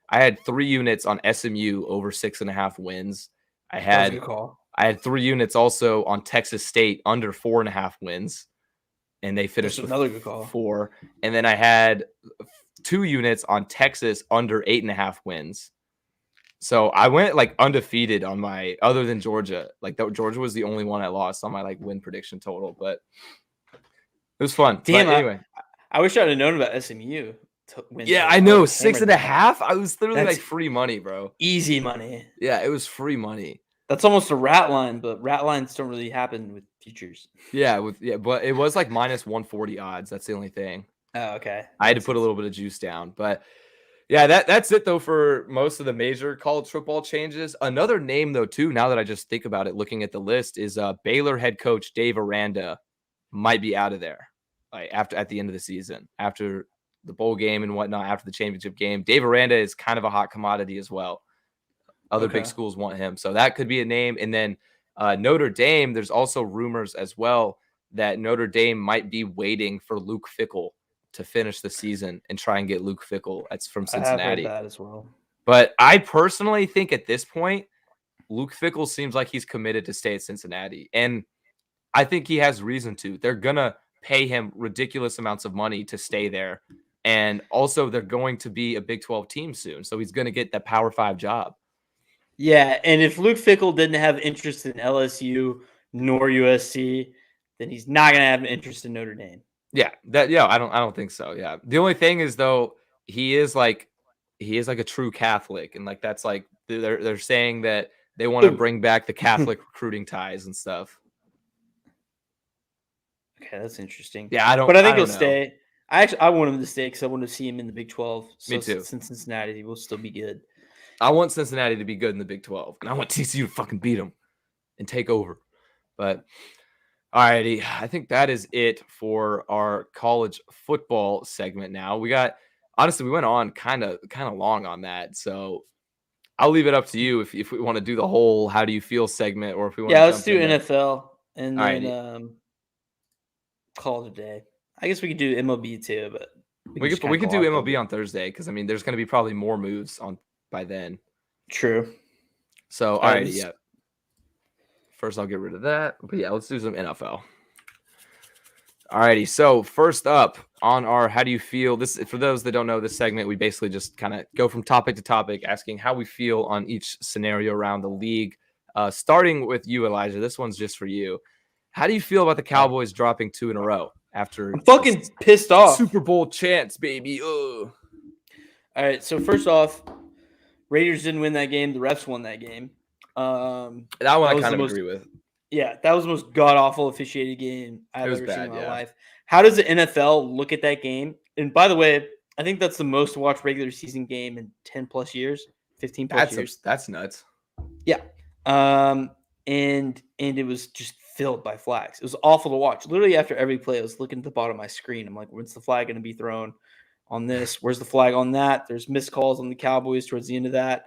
had 3 units on SMU over 6.5 wins. I that was a had good call. I had 3 units also on Texas State under 4.5 wins, and they finished That's with another good call. 4. And then I had 2 units on Texas under 8.5 wins. So I went like undefeated on my, other than Georgia. Like Georgia was the only one I lost on my like win prediction total, but it was fun. Damn, but anyway, I wish I'd have known about SMU. Yeah, I know. 6.5. I was literally That's like free money, bro. easy money. Yeah, it was free money. That's almost a rat line, but rat lines don't really happen with futures. Yeah, but it was like minus 140 odds. That's the only thing. Oh, okay. I had to put a little bit of juice down, but yeah, that's it though for most of the major college football changes. Another name though too, now that I just think about it, looking at the list, is Baylor head coach Dave Aranda might be out of there, like at the end of the season, after the bowl game and whatnot, after the championship game. Dave Aranda is kind of a hot commodity as well. Other big schools want him, so that could be a name. And then Notre Dame, there's also rumors as well that Notre Dame might be waiting for Luke Fickell to finish the season and try and get Luke Fickell. That's from Cincinnati. I have heard that as well. But I personally think at this point, Luke Fickell seems like he's committed to stay at Cincinnati. And I think he has reason to. They're going to pay him ridiculous amounts of money to stay there. And also they're going to be a Big 12 team soon. So he's going to get that Power 5 job. Yeah, and if Luke Fickell didn't have interest in LSU nor USC, then he's not going to have an interest in Notre Dame. Yeah, I don't think so. Yeah. The only thing is though, he is like a true Catholic, and like that's like they're saying that they want to bring back the Catholic recruiting ties and stuff. Okay, that's interesting. Yeah, I think he'll stay. I want him to stay because I want to see him in the Big 12. So Me too. Since Cincinnati, he will still be good. I want Cincinnati to be good in the Big 12, and I want TCU to fucking beat them and take over. But alrighty, I think that is it for our college football segment. Now we went on kind of long on that, so I'll leave it up to you if we want to do the whole "How do you feel" segment, or if we want. Yeah, let's do NFL and then Alrighty. call it a day. I guess we could do MLB too, but we could do MLB on Thursday because I mean there's going to be probably more moves on by then. True. So alrighty, yeah. First, I'll get rid of that. But yeah, let's do some NFL. Alrighty, so first up on our "How do you feel?" This, for those that don't know this segment, we basically just kind of go from topic to topic, asking how we feel on each scenario around the league. Starting with you, Elijah. This one's just for you. How do you feel about the Cowboys dropping 2 in a row after? I'm fucking pissed off. Super Bowl chance, baby. Ugh. All right, so first off, Raiders didn't win that game. The refs won that game. That one I kind of agree with. Yeah, that was the most god-awful officiated game I've ever seen in my life. How does the NFL look at that game? And by the way, I think that's the most watched regular season game in 10 plus years, 15 plus years. That's nuts. Yeah. And it was just filled by flags. It was awful to watch. Literally after every play, I was looking at the bottom of my screen. I'm like, when's the flag going to be thrown on this? Where's the flag on that? There's missed calls on the Cowboys towards the end of that.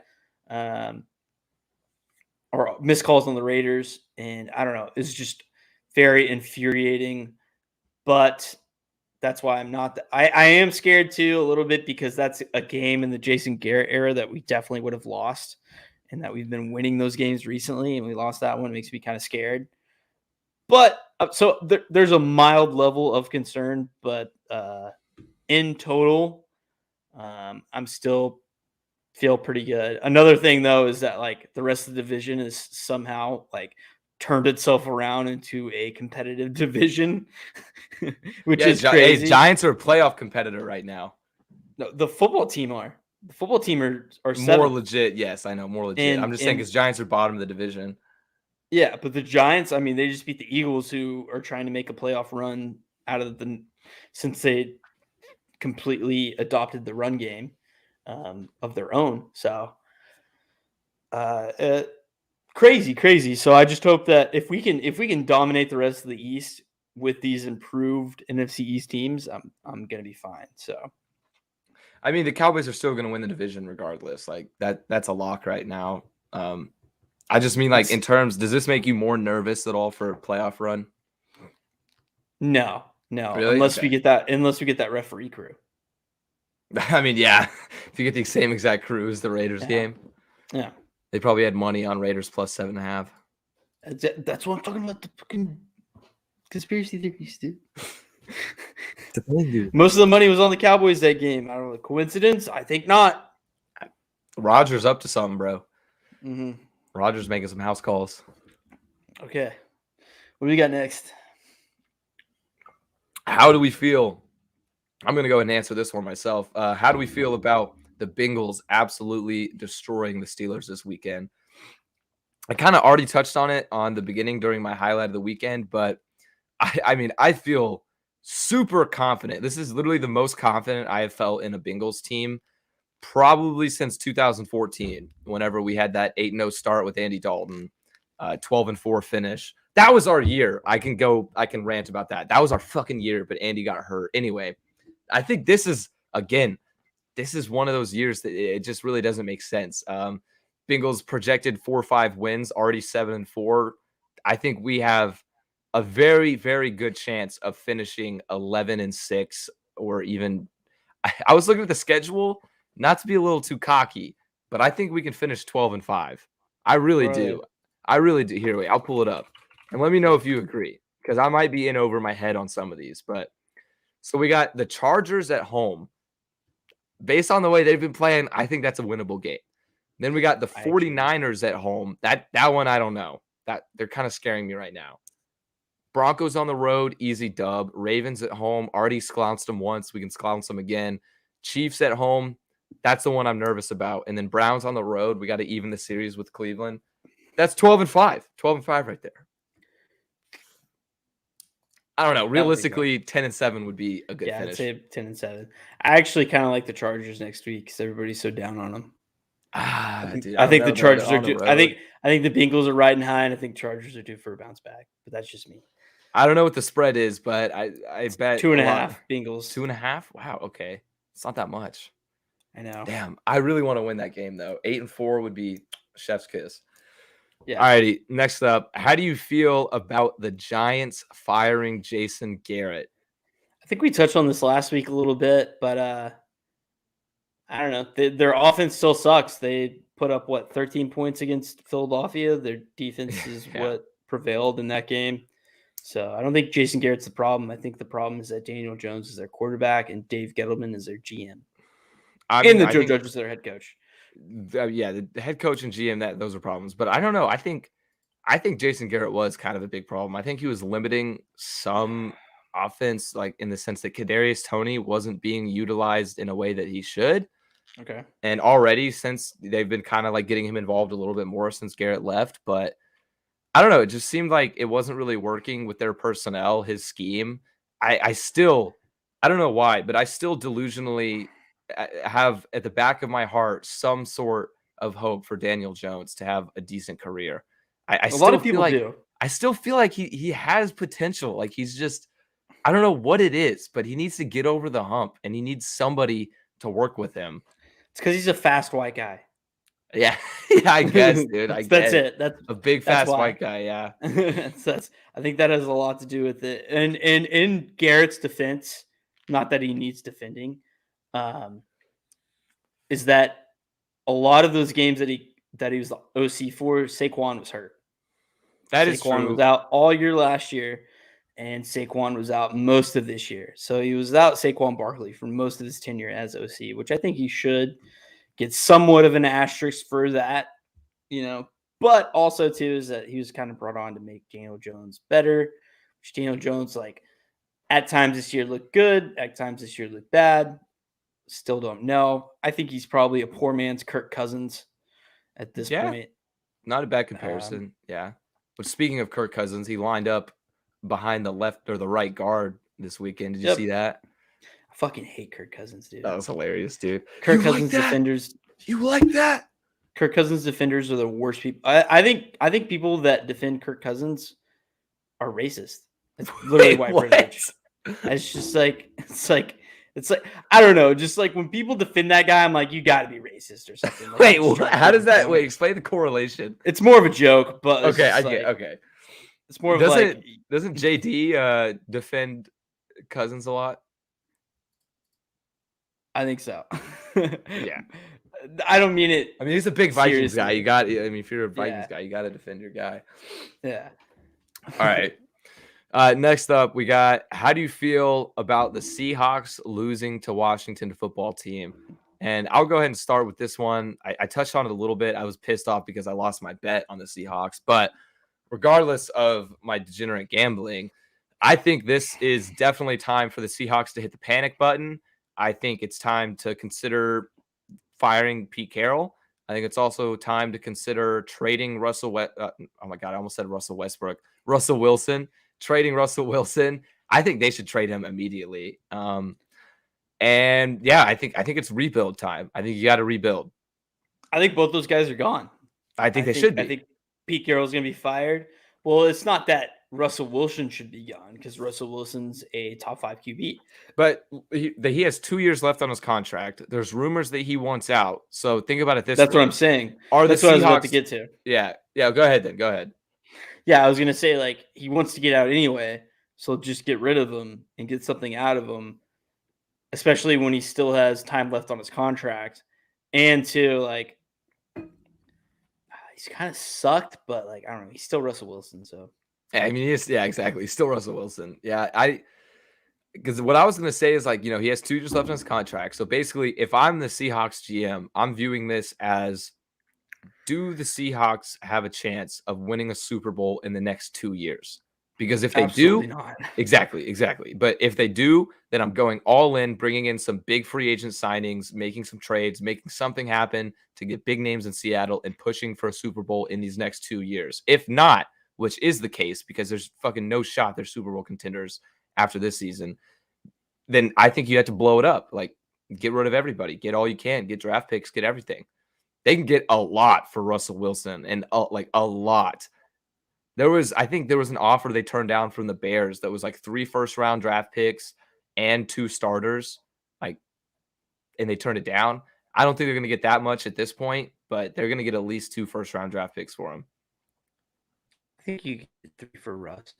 Or missed calls on the Raiders. And I don't know. It's just very infuriating. But that's why I'm not. I am scared too a little bit because that's a game in the Jason Garrett era that we definitely would have lost, and that we've been winning those games recently, and we lost that one. It makes me kind of scared. But so there's a mild level of concern, but in total, I'm still feel pretty good. Another thing though is that like the rest of the division is somehow like turned itself around into a competitive division, which is crazy. Hey, Giants are a playoff competitor right now. No, the football team are. The football team are more seventh. legit. Yes, I know, more legit. I'm just saying because Giants are bottom of the division. Yeah, but the Giants, I mean, they just beat the Eagles, who are trying to make a playoff run since they completely adopted the run game of their own. So crazy. So I just hope that if we can dominate the rest of the East with these improved NFC East teams, I'm gonna be fine. So I mean, the Cowboys are still going to win the division regardless. Like that's a lock right now. I just mean like in terms, does this make you more nervous at all for a playoff run? No. Really? Unless we get that referee crew. I mean, yeah. If you get the same exact crew as the Raiders game. Yeah. They probably had money on Raiders plus 7.5. That's what I'm talking about. The fucking conspiracy theories, dude. Most of the money was on the Cowboys that game. I don't know. Coincidence? I think not. Rodgers up to something, bro. Mm-hmm. Rodgers making some house calls. Okay. What do we got next? How do we feel? I'm going to go ahead and answer this one myself. How do we feel about the Bengals absolutely destroying the Steelers this weekend? I kind of already touched on it on the beginning during my highlight of the weekend, but I mean, I feel super confident. This is literally the most confident I have felt in a Bengals team probably since 2014, whenever we had that 8-0 start with Andy Dalton, 12-4 finish. That was our year. I can rant about that. That was our fucking year, but Andy got hurt. Anyway, I think this is one of those years that it just really doesn't make sense. Bengals projected 4-5 wins, already 7-4. I think we have a very, very good chance of finishing 11-6, or even I was looking at the schedule, not to be a little too cocky, but I think we can finish 12-5. I really do. I really do. Here, wait, I'll pull it up and let me know if you agree, because I might be in over my head on some of these. But so we got the Chargers at home. Based on the way they've been playing, I think that's a winnable game. Then we got the 49ers at home. That one, I don't know. That they're kind of scaring me right now. Broncos on the road, easy dub. Ravens at home, already sklounced them once. We can sklounce them again. Chiefs at home, that's the one I'm nervous about. And then Browns on the road, we got to even the series with Cleveland. That's 12-5. 12-5 right there. I don't know. Realistically, 10-7 would be a good finish. Yeah, I'd say 10-7. I actually kind of like the Chargers next week because everybody's so down on them. I think the Chargers are due. I think the Bengals are riding high, and I think Chargers are due for a bounce back. But that's just me. I don't know what the spread is, but I bet 2.5 Bengals. 2.5. Wow. Okay, it's not that much. I know. Damn, I really want to win that game though. 8-4 would be chef's kiss. Yeah. All righty. Next up, how do you feel about the Giants firing Jason Garrett? I think we touched on this last week a little bit, but I don't know. Their offense still sucks. They put up 13 points against Philadelphia. Their defense is what prevailed in that game. So I don't think Jason Garrett's the problem. I think the problem is that Daniel Jones is their quarterback and Dave Gettleman is their GM. Joe Judge is their head coach. The head coach and GM, those are problems. But I don't know. I think Jason Garrett was kind of a big problem. I think he was limiting some offense, like in the sense that Kadarius Toney wasn't being utilized in a way that he should. Okay. And already since they've been kind of like getting him involved a little bit more since Garrett left, but I don't know. It just seemed like it wasn't really working with their personnel, his scheme. I don't know why, but I still delusionally have at the back of my heart some sort of hope for Daniel Jones to have a decent career. A lot of people do. I still feel like he has potential. Like he's just, I don't know what it is, but he needs to get over the hump and he needs somebody to work with him. It's because he's a fast white guy. Yeah, I guess, dude. That's it. That's a big fast white guy. Yeah, I think that has a lot to do with it. And in Garrett's defense, not that he needs defending, is that a lot of those games that he was the OC for, Saquon was hurt. That is Saquon true. was out all year last year, and Saquon was out most of this year. So he was without Saquon Barkley for most of his tenure as OC, which I think he should get somewhat of an asterisk for that, But also too is that he was kind of brought on to make Daniel Jones better. Which Daniel Jones, like, at times this year looked good, at times this year looked bad. Still don't know. I think he's probably a poor man's Kirk Cousins at this point. Not a bad comparison. Yeah. But speaking of Kirk Cousins, he lined up behind the left or the right guard this weekend. Did you see that? I fucking hate Kirk Cousins, dude. That was hilarious, dude. Kirk Cousins defenders. You like that? Kirk Cousins defenders are the worst people. I think people that defend Kirk Cousins are racist. It's literally white privilege. It's just like I don't know. Just like when people defend that guy, I'm like, you got to be racist or something. Like, how does that? Wait, explain the correlation. It's more of a joke, but okay, I get. Okay, it's more of like. Doesn't JD defend Cousins a lot? I think so. Yeah. I don't mean it. I mean, he's a big Vikings guy. You got. I mean, if you're a Vikings guy, you got to defend your guy. Yeah. All right. Next up, we got, how do you feel about the Seahawks losing to Washington football team? And I'll go ahead and start with this one. I touched on it a little bit. I was pissed off because I lost my bet on the Seahawks. But regardless of my degenerate gambling, I think this is definitely time for the Seahawks to hit the panic button. I think it's time to consider firing Pete Carroll. I think it's also time to consider trading Russell Wilson. Trading Russell Wilson. I think they should trade him immediately. And yeah, I think it's rebuild time. I think you got to rebuild. I think both those guys are gone. I think they should be. I think Pete Carroll's going to be fired. Well, it's not that Russell Wilson should be gone because Russell Wilson's a top 5 QB. But he has 2 years left on his contract. There's rumors that he wants out. So think about it this That's way. what I'm saying. That's what I was about to get to. Yeah. Yeah. Go ahead then. Go ahead. Yeah, I was going to say, like, he wants to get out anyway, so just get rid of him and get something out of him, especially when he still has time left on his contract. And to, like, he's kind of sucked, but, like, I don't know. He's still Russell Wilson, so. Yeah, I mean, exactly. He's still Russell Wilson. Yeah, because what I was going to say is, like, he has 2 years left on his contract. So basically, if I'm the Seahawks GM, I'm viewing this as, do the Seahawks have a chance of winning a Super Bowl in the next 2 years? Because if they Absolutely do, not. Exactly. But if they do, then I'm going all in, bringing in some big free agent signings, making some trades, making something happen to get big names in Seattle and pushing for a Super Bowl in these next 2 years. If not, which is the case because there's fucking no shot they're Super Bowl contenders after this season, then I think you have to blow it up. Like, get rid of everybody, get all you can, get draft picks, get everything. They can get a lot for Russell Wilson and a lot. I think there was an offer they turned down from the Bears that was like 3 first-round draft picks and 2 starters, and they turned it down. I don't think they're going to get that much at this point, but they're going to get at least 2 first-round draft picks for him. I think you get 3 for Russ.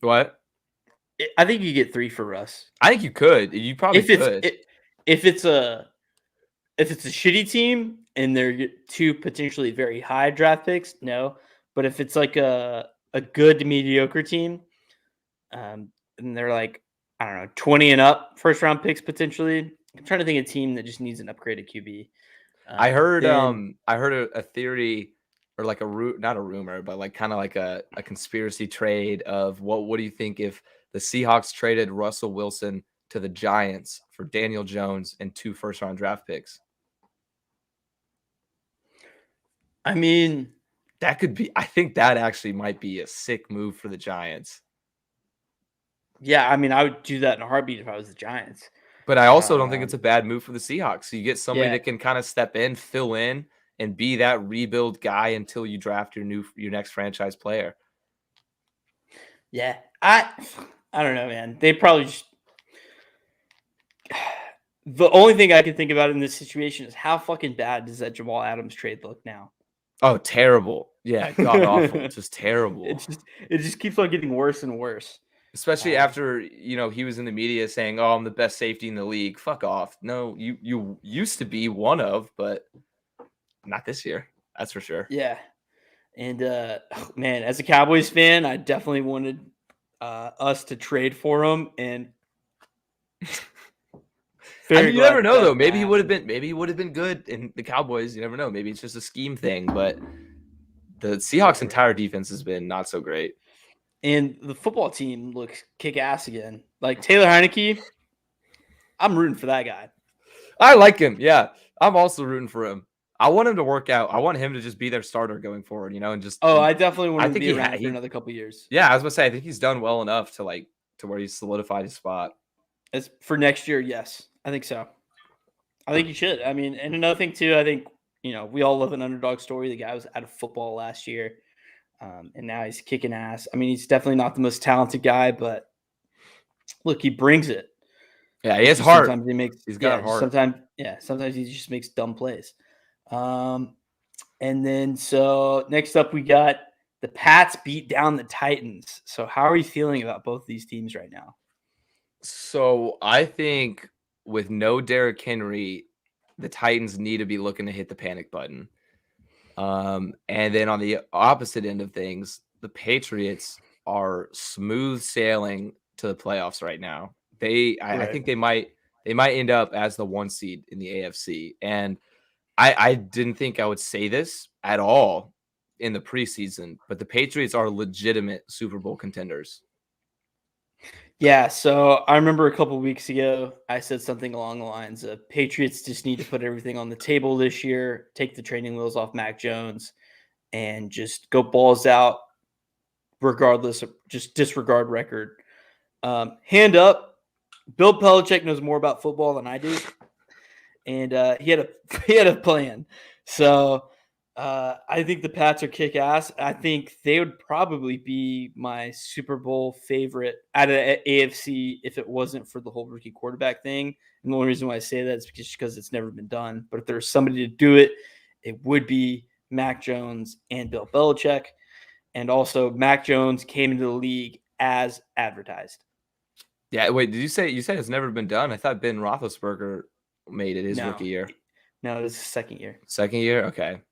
What? I think you get 3 for Russ. I think you could. You probably could. If it's a shitty team and they're 2 potentially very high draft picks, no. But if it's like a good to mediocre team, and they're like, I don't know, 20 and up first round picks potentially. I'm trying to think of a team that just needs an upgraded QB. I heard a theory, or like not a rumor, but like kind of like a conspiracy trade of what do you think if the Seahawks traded Russell Wilson to the Giants for Daniel Jones and 2 first round draft picks? I mean, that could be. I think that actually might be a sick move for the Giants. Yeah, I mean, I would do that in a heartbeat if I was the Giants. But I also don't think it's a bad move for the Seahawks. So you get somebody that can kind of step in, fill in, and be that rebuild guy until you draft your next franchise player. Yeah, I don't know, man. They probably just. The only thing I can think about in this situation is how fucking bad does that Jamal Adams trade look now? Oh, terrible. Yeah, god awful. Just terrible. It just keeps on getting worse and worse. Especially after, he was in the media saying, "Oh, I'm the best safety in the league." Fuck off. No, you used to be one of, but not this year. That's for sure. Yeah. And man, as a Cowboys fan, I definitely wanted us to trade for him, and I very mean, you glad never know that though. did not happen. Maybe he would have been good in the Cowboys. You never know. Maybe it's just a scheme thing, but the Seahawks' Right. entire defense has been not so great. And the football team looks kick ass again. Like Taylor Heineke, I'm rooting for that guy. I like him. Yeah, I'm also rooting for him. I want him to work out. I want him to just be their starter going forward, and just. Oh, I definitely want I him to think be around for another couple years. Yeah, I was gonna say I think he's done well enough to where he's solidified his spot. As for next year, yes, I think so. I think he should. I mean, and another thing too, I think we all love an underdog story. The guy was out of football last year, and now he's kicking ass. I mean, he's definitely not the most talented guy, but look, he brings it. Yeah, he has heart. Sometimes he makes. He's got heart. Sometimes he just makes dumb plays. And then so next up we got the Pats beat down the Titans. So how are you feeling about both these teams right now? So I think with no Derrick Henry, the Titans need to be looking to hit the panic button. And then on the opposite end of things, the Patriots are smooth sailing to the playoffs right now. I think they might end up as the 1 seed in the AFC. And I didn't think I would say this at all in the preseason, but the Patriots are legitimate Super Bowl contenders. Yeah, so I remember a couple of weeks ago, I said something along the lines of Patriots just need to put everything on the table this year, take the training wheels off Mac Jones, and just go balls out regardless of just disregard record. Hand up, Bill Belichick knows more about football than I do, and he had a plan. So I think the Pats are kick ass. I think they would probably be my Super Bowl favorite out of AFC if it wasn't for the whole rookie quarterback thing. And the only reason why I say that is because it's never been done. But if there's somebody to do it, it would be Mac Jones and Bill Belichick. And also, Mac Jones came into the league as advertised. Yeah, wait, did you say it's never been done? I thought Ben Roethlisberger made it his rookie year. No, it was his second year. Second year? Okay.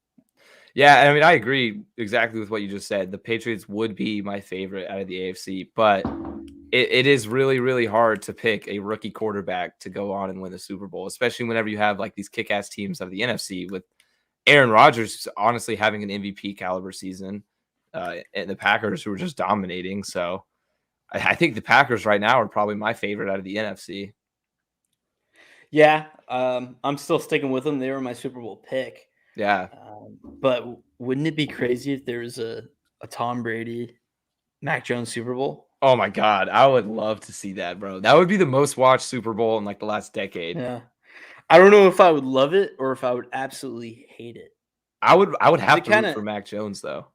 Yeah, I mean, I agree exactly with what you just said. The Patriots would be my favorite out of the AFC, but it is really, really hard to pick a rookie quarterback to go on and win the Super Bowl, especially whenever you have these kick-ass teams of the NFC with Aaron Rodgers honestly having an MVP caliber season, and the Packers who are just dominating. So I think the Packers right now are probably my favorite out of the NFC. Yeah, I'm still sticking with them. They were my Super Bowl pick. Yeah. But wouldn't it be crazy if there was a Tom Brady, Mac Jones Super Bowl? Oh my God. I would love to see that, bro. That would be the most watched Super Bowl in the last decade. Yeah. I don't know if I would love it or if I would absolutely hate it. I would have to root for Mac Jones though.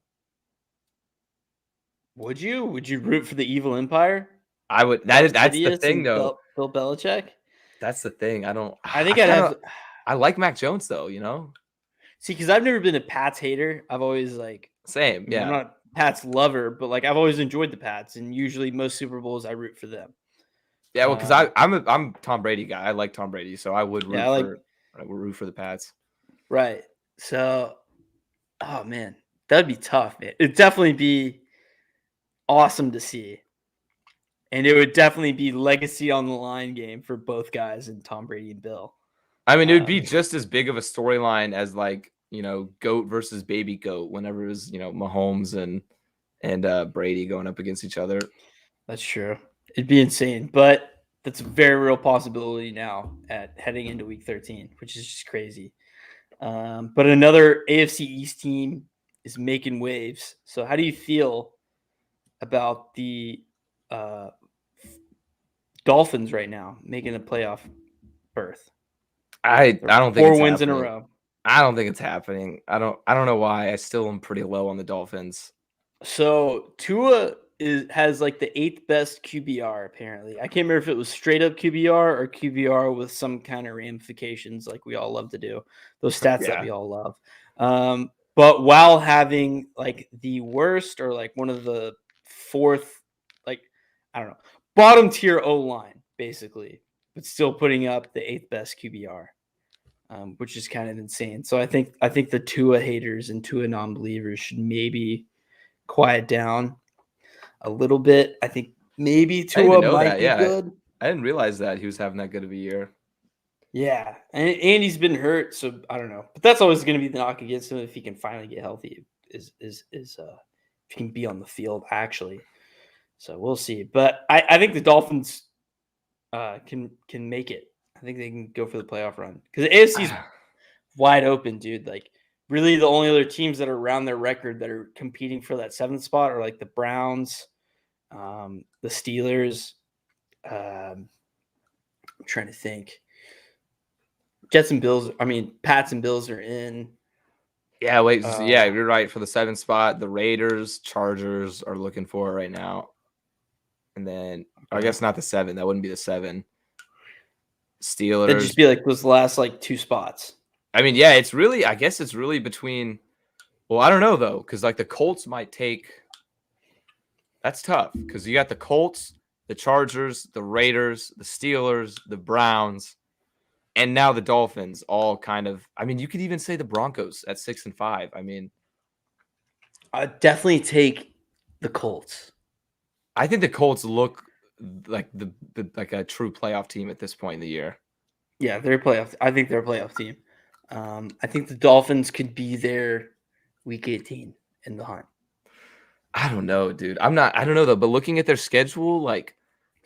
Would you? Would you root for the evil empire? I would. That's the thing though. Bill Belichick? That's the thing. I like Mac Jones though, See, because I've never been a Pats hater. I've always same. Yeah. I'm not a Pats lover, but I've always enjoyed the Pats, and usually most Super Bowls I root for them. Yeah, well, because I'm Tom Brady guy. I like Tom Brady, so I would root for the Pats. Right. So, oh man, that'd be tough, man. It'd definitely be awesome to see, and it would definitely be legacy on the line game for both guys and Tom Brady and Bill. I mean, it would be just as big of a storyline as GOAT versus baby GOAT whenever it was Mahomes and Brady going up against each other. That's true. It'd be insane, but that's a very real possibility now at heading into Week 13, which is just crazy. But another AFC East team is making waves. So how do you feel about the Dolphins right now making a playoff berth? I don't think 4 wins in a row. I don't think it's happening. I don't know why. I still am pretty low on the Dolphins. So Tua has the 8th best QBR apparently. I can't remember if it was straight up QBR or QBR with some kind of ramifications like we all love to do. Those stats that we all love. But while having the worst or one of the fourth, I don't know, bottom tier O-line, basically, but still putting up the 8th best QBR, which is kind of insane. So I think the Tua haters and Tua non-believers should maybe quiet down a little bit. I think maybe I didn't even Tua know might that. be Yeah, good. I didn't realize that he was having that good of a year. Yeah, and he's been hurt, so I don't know. But that's always going to be the knock against him if he can finally get healthy. Is if he can be on the field actually. So we'll see. But I think the Dolphins can make it. I think they can go for the playoff run because the AFC's wide open, dude. Like really, the only other teams that are around their record that are competing for that 7th spot are like the Browns, the Steelers. I'm trying to think. Jets and Bills. I mean, Pats and Bills are in. Yeah, wait. Yeah, you're right. For the 7th spot, the Raiders, Chargers are looking for it right now. And then I guess not the 7. That wouldn't be the 7. Steelers. It'd just be like those last like 2 spots. I mean, yeah, it's really. I guess it's really between. Well, I don't know though, because like the Colts might take. That's tough because you got the Colts, the Chargers, the Raiders, the Steelers, the Browns, and now the Dolphins. All kind of. I mean, you could even say the Broncos at 6 and 5. I mean, I'd definitely take the Colts. I think the Colts look like the like a true playoff team at this point in the year. Yeah, they're a playoff. I think they're a playoff team. I think the Dolphins could be there week 18 in the hunt. I don't know, dude. I don't know though. But looking at their schedule, like,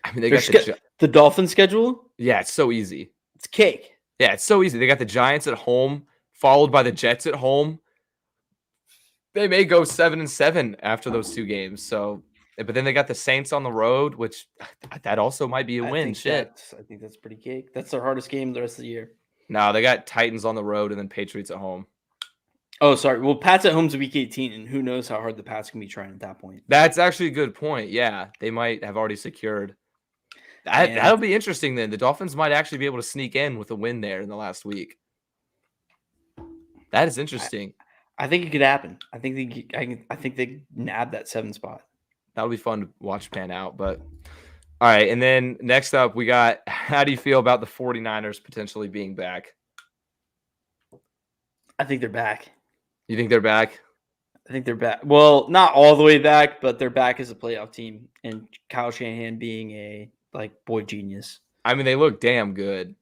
I mean, they got the Dolphins schedule. Yeah, it's so easy. It's cake. Yeah, it's so easy. They got the Giants at home, followed by the Jets at home. They may go 7-7 after those 2 games. So, but then they got the Saints on the road, which that also might be a win. I think that's pretty cake. That's their hardest game the rest of the year. No, they got Titans on the road and then Patriots at home. Oh, sorry. Well, Pats at home's week 18, and who knows how hard the Pats can be trying at that point. That's actually a good point. Yeah, they might have already secured. That'll be interesting then. The Dolphins might actually be able to sneak in with a win there in the last week. That is interesting. I think it could happen. I think they nab that 7 spot. That'll be fun to watch pan out. But all right, and then next up we got, how do you feel about the 49ers potentially being back? I think they're back. You think they're back? I think they're back. Well, not all the way back, but they're back as a playoff team, and Kyle Shanahan being a boy genius. I mean, they look damn good.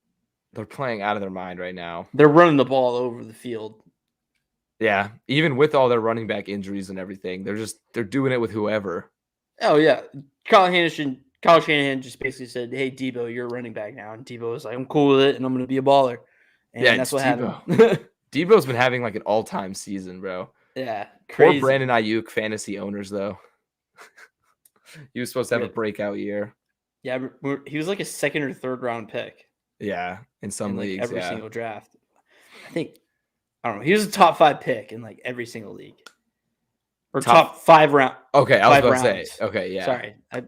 They're playing out of their mind right now. They're running the ball over the field. Yeah, even with all their running back injuries and everything, they're doing it with whoever. Oh yeah, Kyle Shanahan just basically said, "Hey Debo, you're a running back now," and Debo was like, "I'm cool with it, and I'm going to be a baller." And yeah, that's what Debo. happened. Debo's been having like an all-time season, bro. Yeah, crazy. Poor Brandon Ayuk fantasy owners though. He was supposed to have a breakout year. Yeah, he was like a 2nd or 3rd round pick. Yeah, in some leagues, every single draft. I don't know. He was a top 5 pick in like every single league, or top 5 round. Okay, I was going to say. Okay, yeah. Sorry, I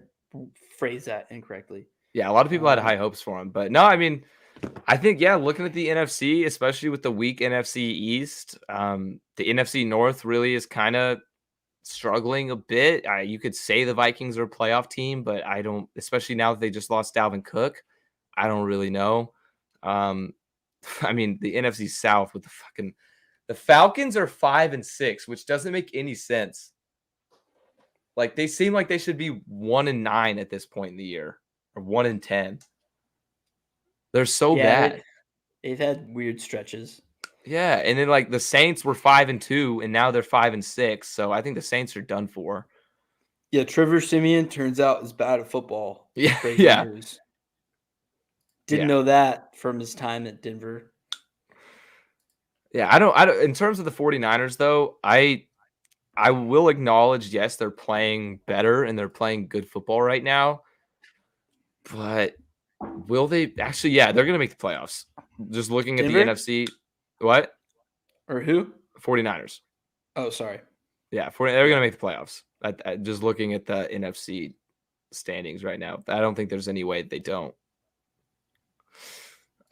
phrased that incorrectly. Yeah, a lot of people had high hopes for him, but no, I mean, I think looking at the NFC, especially with the weak NFC East, the NFC North really is kind of struggling a bit. You could say the Vikings are a playoff team, but I don't, especially now that they just lost Dalvin Cook. I don't really know. I mean, the NFC South with the Falcons are 5-6, which doesn't make any sense. Like, they seem like they should be 1-9 at this point in the year, or 1-10. They're so bad. They've had weird stretches. Yeah, and then like the Saints were 5-2, and now they're 5-6. So I think the Saints are done for. Yeah, Trevor Siemian turns out is bad at football. Yeah. Didn't know that from his time at Denver. Yeah, I don't. In terms of the 49ers, though, I will acknowledge, yes, they're playing better and they're playing good football right now. But will they actually? Yeah, they're going to make the playoffs. Just looking at Denver? the NFC. What? Or who? 49ers. Oh, sorry. Yeah, they're going to make the playoffs. Just looking at the NFC standings right now, I don't think there's any way they don't.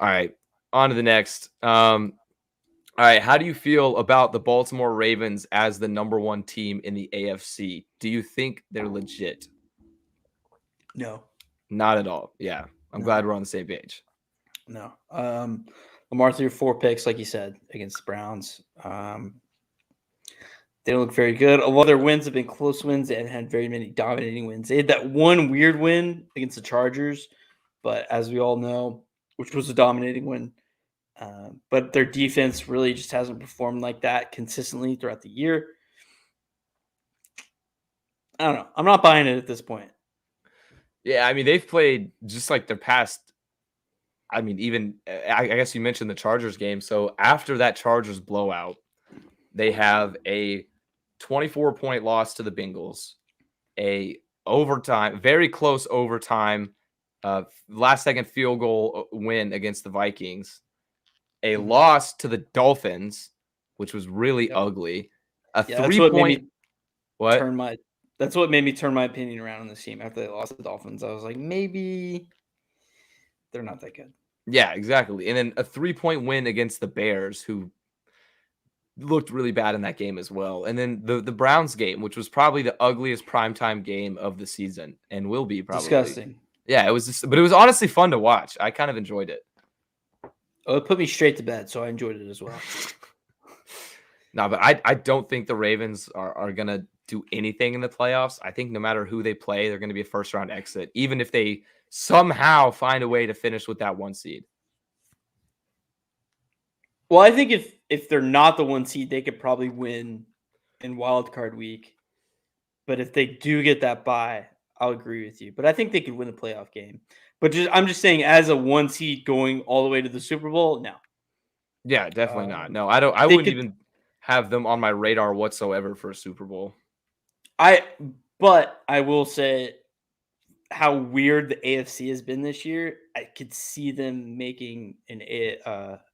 All right, on to the next. All right, how do you feel about the Baltimore Ravens as the #1 team in the AFC? Do you think they're legit? No. Not at all. Yeah. I'm glad we're on the same page. No. Lamar threw 4 picks, like you said, against the Browns. They don't look very good. A lot of their wins have been close wins. They haven't had very many dominating wins. They had that one weird win against the Chargers, but as we all know, which was a dominating win. But their defense really just hasn't performed like that consistently throughout the year. I don't know. I'm not buying it at this point. Yeah, I mean, they've played just like their past. I mean, even I guess you mentioned the Chargers game. So after that Chargers blowout, they have a 24-point loss to the Bengals, a overtime, very close overtime, last-second field goal win against the Vikings, a loss to the Dolphins, which was really ugly, a 3-point. That's what made me turn my opinion around on this team after they lost to the Dolphins. I was like, maybe they're not that good. Yeah, exactly. And then a 3-point win against the Bears, who looked really bad in that game as well. And then the Browns game, which was probably the ugliest primetime game of the season and will be probably. Disgusting. Yeah, it was just, but it was honestly fun to watch. I kind of enjoyed it. Oh, it put me straight to bed, so I enjoyed it as well. No, but I don't think the Ravens are going to do anything in the playoffs. I think no matter who they play, they're going to be a first-round exit, even if they somehow find a way to finish with that 1 seed. Well, I think if they're not the 1 seed, they could probably win in wild card week. But if they do get that bye, I'll agree with you. But I think they could win the playoff game. But I'm just saying, as a 1 seed going all the way to the Super Bowl, no. Yeah, definitely not. No, I don't. I wouldn't even have them on my radar whatsoever for a Super Bowl. But I will say how weird the AFC has been this year. I could see them making an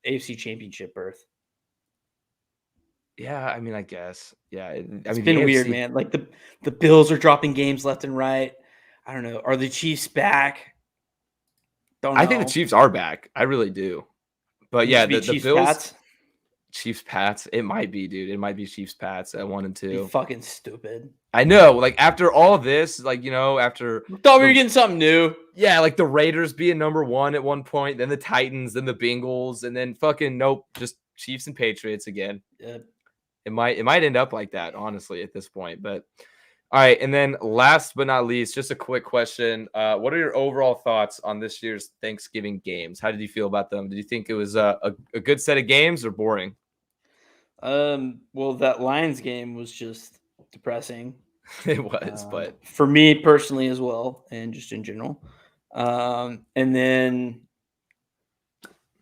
AFC championship berth. Yeah, I mean, I guess. Yeah, It's been weird, man. Like the Bills are dropping games left and right. I don't know. Are the Chiefs back? Don't know. I think the Chiefs are back. I really do. But yeah, the Bills. Pats? Chiefs Pats. It might be, dude. It might be Chiefs Pats at 1 and 2. Be fucking stupid. I know. Like after all this, like after thought we were getting something new. Yeah, like the Raiders being number 1 at one point, then the Titans, then the Bengals, and then fucking nope, just Chiefs and Patriots again. Yeah. It might end up like that, honestly, at this point. But all right, and then last but not least, just a quick question. What are your overall thoughts on this year's Thanksgiving games? How did you feel about them? Did you think it was a good set of games or boring? Well, that Lions game was just depressing. It was, but for me personally as well, and just in general. And then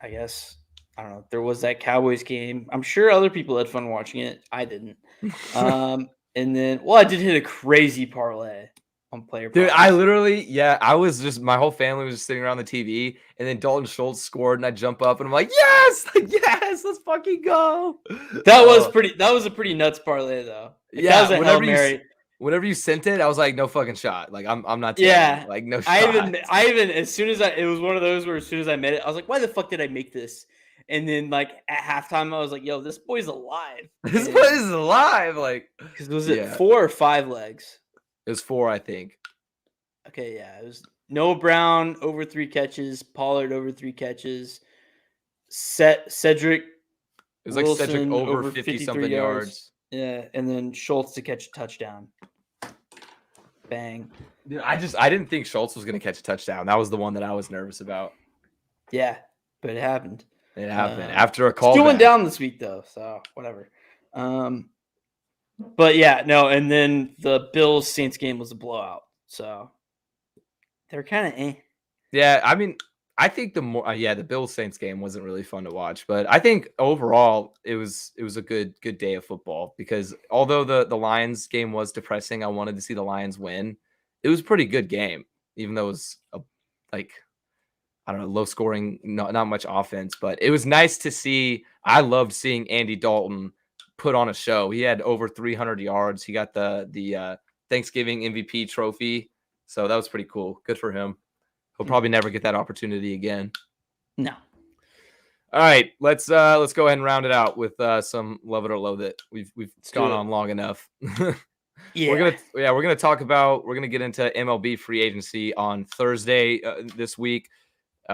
I guess I don't know. There was that Cowboys game. I'm sure other people had fun watching it. I didn't. And then, I did hit a crazy parlay on player. Dude, I literally, I was just, my whole family was just sitting around the TV, and then Dalton Schultz scored, and I jump up, and I'm like, yes, let's fucking go. That was a pretty nuts parlay, though. Like, yeah, that was whenever you sent it, I was like, no fucking shot. Like, I'm not taking like, no shot. I even, as soon as it was one of those where as soon as I met it, I was like, why the fuck did I make this? And then, like, at halftime, I was like, yo, this boy's alive. This boy is alive. Like, because was it 4 or 5 legs? It was 4, I think. Okay, yeah. It was Noah Brown over 3 catches, Pollard over 3 catches, Cedric. It was like Wilson, Cedric over 50-something yards. Yeah, and then Schultz to catch a touchdown. Bang. Dude, I didn't think Schultz was going to catch a touchdown. That was the one that I was nervous about. Yeah, but it happened. It happened after a call. Still went down this week though, so whatever. But yeah, no, and then the Bills Saints game was a blowout, so they're kind of eh. Yeah, I mean, I think the Bills Saints game wasn't really fun to watch, but I think overall it was a good day of football because although the Lions game was depressing, I wanted to see the Lions win. It was a pretty good game, even though it was I don't know, low scoring, not much offense, but it was nice to see. I loved seeing Andy Dalton put on a show. He had over 300 yards. He got the Thanksgiving MVP trophy. So that was pretty cool. Good for him. He'll probably never get that opportunity again. No. All right, let's go ahead and round it out with some love it or loathe it. We've gone on long enough. Yeah. We're gonna get into MLB free agency on Thursday this week.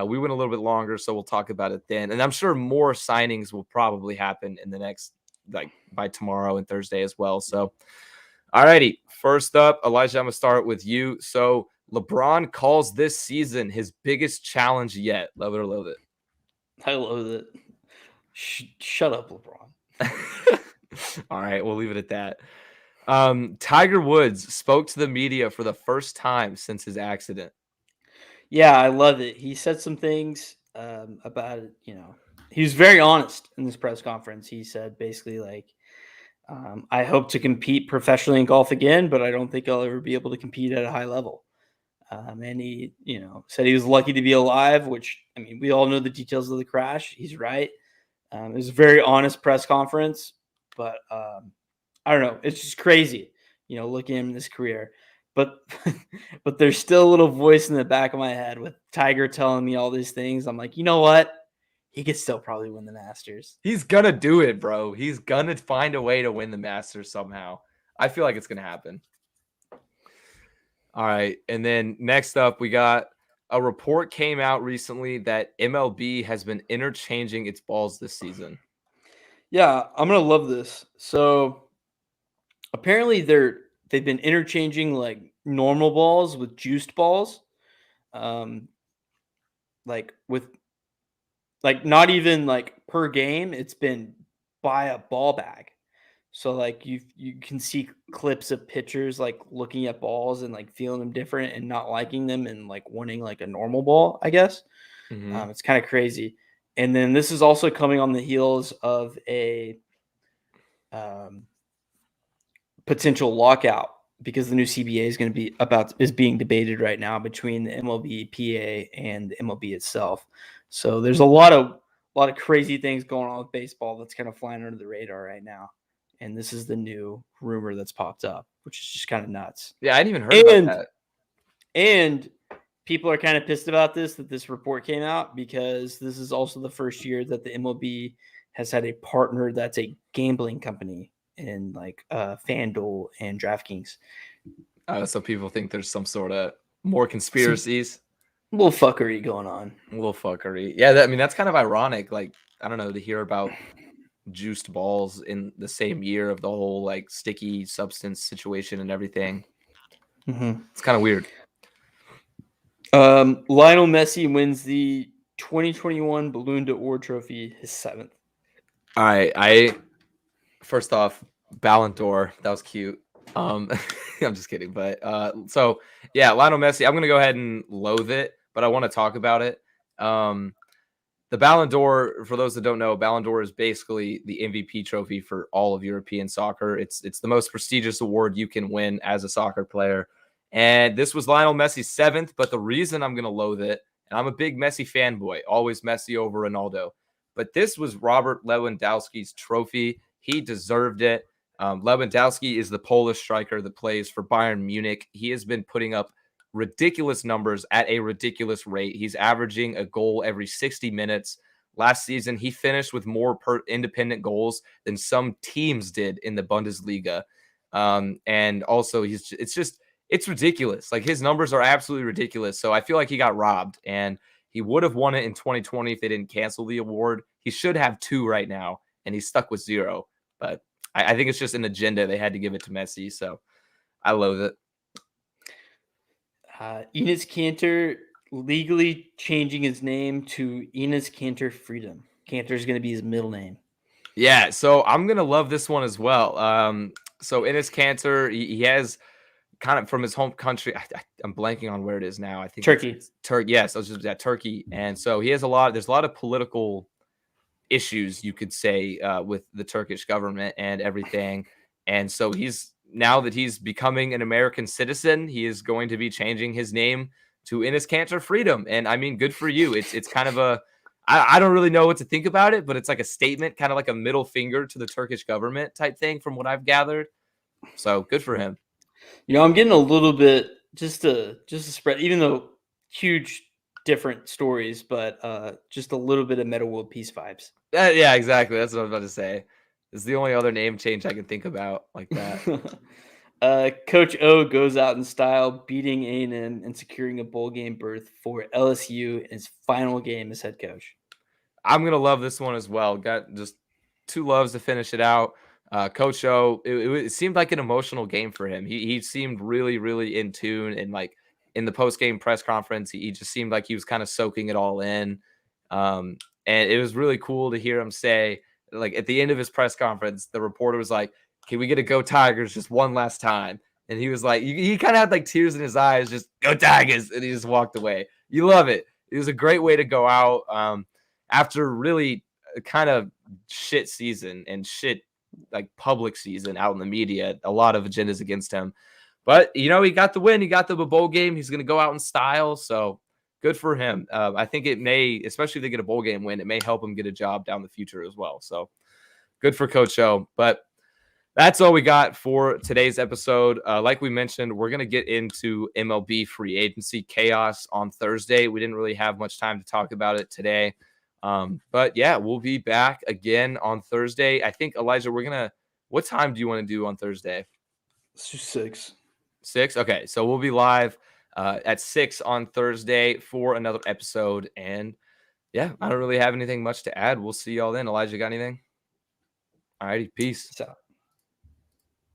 We went a little bit longer, so we'll talk about it then. And I'm sure more signings will probably happen in the next, like, by tomorrow and Thursday as well. So, alrighty. First up, Elijah, I'm gonna start with you. So LeBron calls this season his biggest challenge yet. Love it or loathe it? I love it. Shut up, LeBron. All right, we'll leave it at that. Tiger Woods spoke to the media for the first time since his accident. Yeah, I love it. He said some things about it. He was very honest in this press conference. He said basically like, I hope to compete professionally in golf again, but I don't think I'll ever be able to compete at a high level. And he, said he was lucky to be alive, which, I mean, we all know the details of the crash. He's right. It was a very honest press conference, but I don't know. It's just crazy, looking at him in his career. But but there's still a little voice in the back of my head with Tiger telling me all these things. I'm like, you know what? He could still probably win the Masters. He's gonna do it, bro. He's gonna find a way to win the Masters somehow. I feel like it's gonna happen. All right, and then next up, we got a report came out recently that MLB has been interchanging its balls this season. Yeah, I'm gonna love this. So apparently they've been interchanging like normal balls with juiced balls, like with like not even like per game. It's been by a ball bag. So like you can see clips of pitchers like looking at balls and like feeling them different and not liking them and like wanting like a normal ball, I guess. It's kind of crazy. And then this is also coming on the heels of a potential lockout because the new CBA is going to be is being debated right now between the MLB PA and the MLB itself. So there's a lot of crazy things going on with baseball that's kind of flying under the radar right now. And this is the new rumor that's popped up, which is just kind of nuts. Yeah, I hadn't even heard about that. And people are kind of pissed about that this report came out because this is also the first year that the MLB has had a partner that's a gambling company in like FanDuel and DraftKings. So people think there's some sort of more conspiracies. A little fuckery going on. A little fuckery. Yeah, I mean, that's kind of ironic. Like, I don't know, to hear about juiced balls in the same year of the whole like sticky substance situation and everything. It's kind of weird. Lionel Messi wins the 2021 Ballon d'Or trophy, his 7th. All right, first off, Ballon d'Or, that was cute. I'm just kidding, but so yeah, Lionel Messi, I'm gonna go ahead and loathe it, but I want to talk about it. The Ballon d'Or, for those that don't know, Ballon d'Or is basically the MVP trophy for all of European soccer. It's the most prestigious award you can win as a soccer player. And this was Lionel Messi's 7th, but the reason I'm going to loathe it, and I'm a big Messi fanboy, always Messi over Ronaldo, but this was Robert Lewandowski's trophy. He deserved it. Lewandowski is the Polish striker that plays for Bayern Munich. He has been putting up ridiculous numbers at a ridiculous rate. He's averaging a goal every 60 minutes. Last season, he finished with more independent goals than some teams did in the Bundesliga. And also, it's ridiculous. Like, his numbers are absolutely ridiculous. So I feel like he got robbed, and he would have won it in 2020 if they didn't cancel the award. He should have 2 right now, and he's stuck with 0. But I think it's just an agenda. They had to give it to Messi. So I loathe it. Enes Kanter legally changing his name to Enes Kanter Freedom. Kanter is going to be his middle name. Yeah, so I'm going to love this one as well. So Enes Kanter, he has kind of from his home country. I'm blanking on where it is now. I think Turkey. Turkey. Yes, I was just at Turkey. And so he has there's a lot of political issues, you could say, with the Turkish government and everything. And so now that he's becoming an American citizen, he is going to be changing his name to Enes Kanter Freedom. And I mean, good for you. It's kind of I don't really know what to think about it, but it's like a statement, kind of like a middle finger to the Turkish government type thing from what I've gathered. So good for him. I'm getting a little bit just to spread, even though huge different stories, but just a little bit of Meta World Peace vibes. Yeah, exactly. That's what I was about to say. It's the only other name change I can think about like that. Coach O goes out in style, beating A&M and securing a bowl game berth for LSU in his final game as head coach. I'm gonna love this one as well. Got just two loves to finish it out. Coach O, it seemed like an emotional game for him. He seemed really, really in tune, and like in the post game press conference, he just seemed like he was kind of soaking it all in. Um, and it was really cool to hear him say, like at the end of his press conference, the reporter was like, "Can we get a Go Tigers just one last time?" And he was like, he kind of had like tears in his eyes, just "Go Tigers," and he just walked away. You love it. It was a great way to go out. After really kind of shit season and shit like public season out in the media, a lot of agendas against him. But he got the win. He got the bowl game. He's going to go out in style. So good for him. I think it may, especially if they get a bowl game win, it may help him get a job down the future as well. So good for Coach O. But that's all we got for today's episode. Like we mentioned, we're going to get into MLB free agency chaos on Thursday. We didn't really have much time to talk about it today. But yeah, we'll be back again on Thursday. I think, Elijah, what time do you want to do on Thursday? Let's do 6. 6? Okay, so we'll be live at 6 on Thursday for another episode. And yeah, I don't really have anything much to add. We'll see y'all then. Elijah, got anything? All righty, peace. So.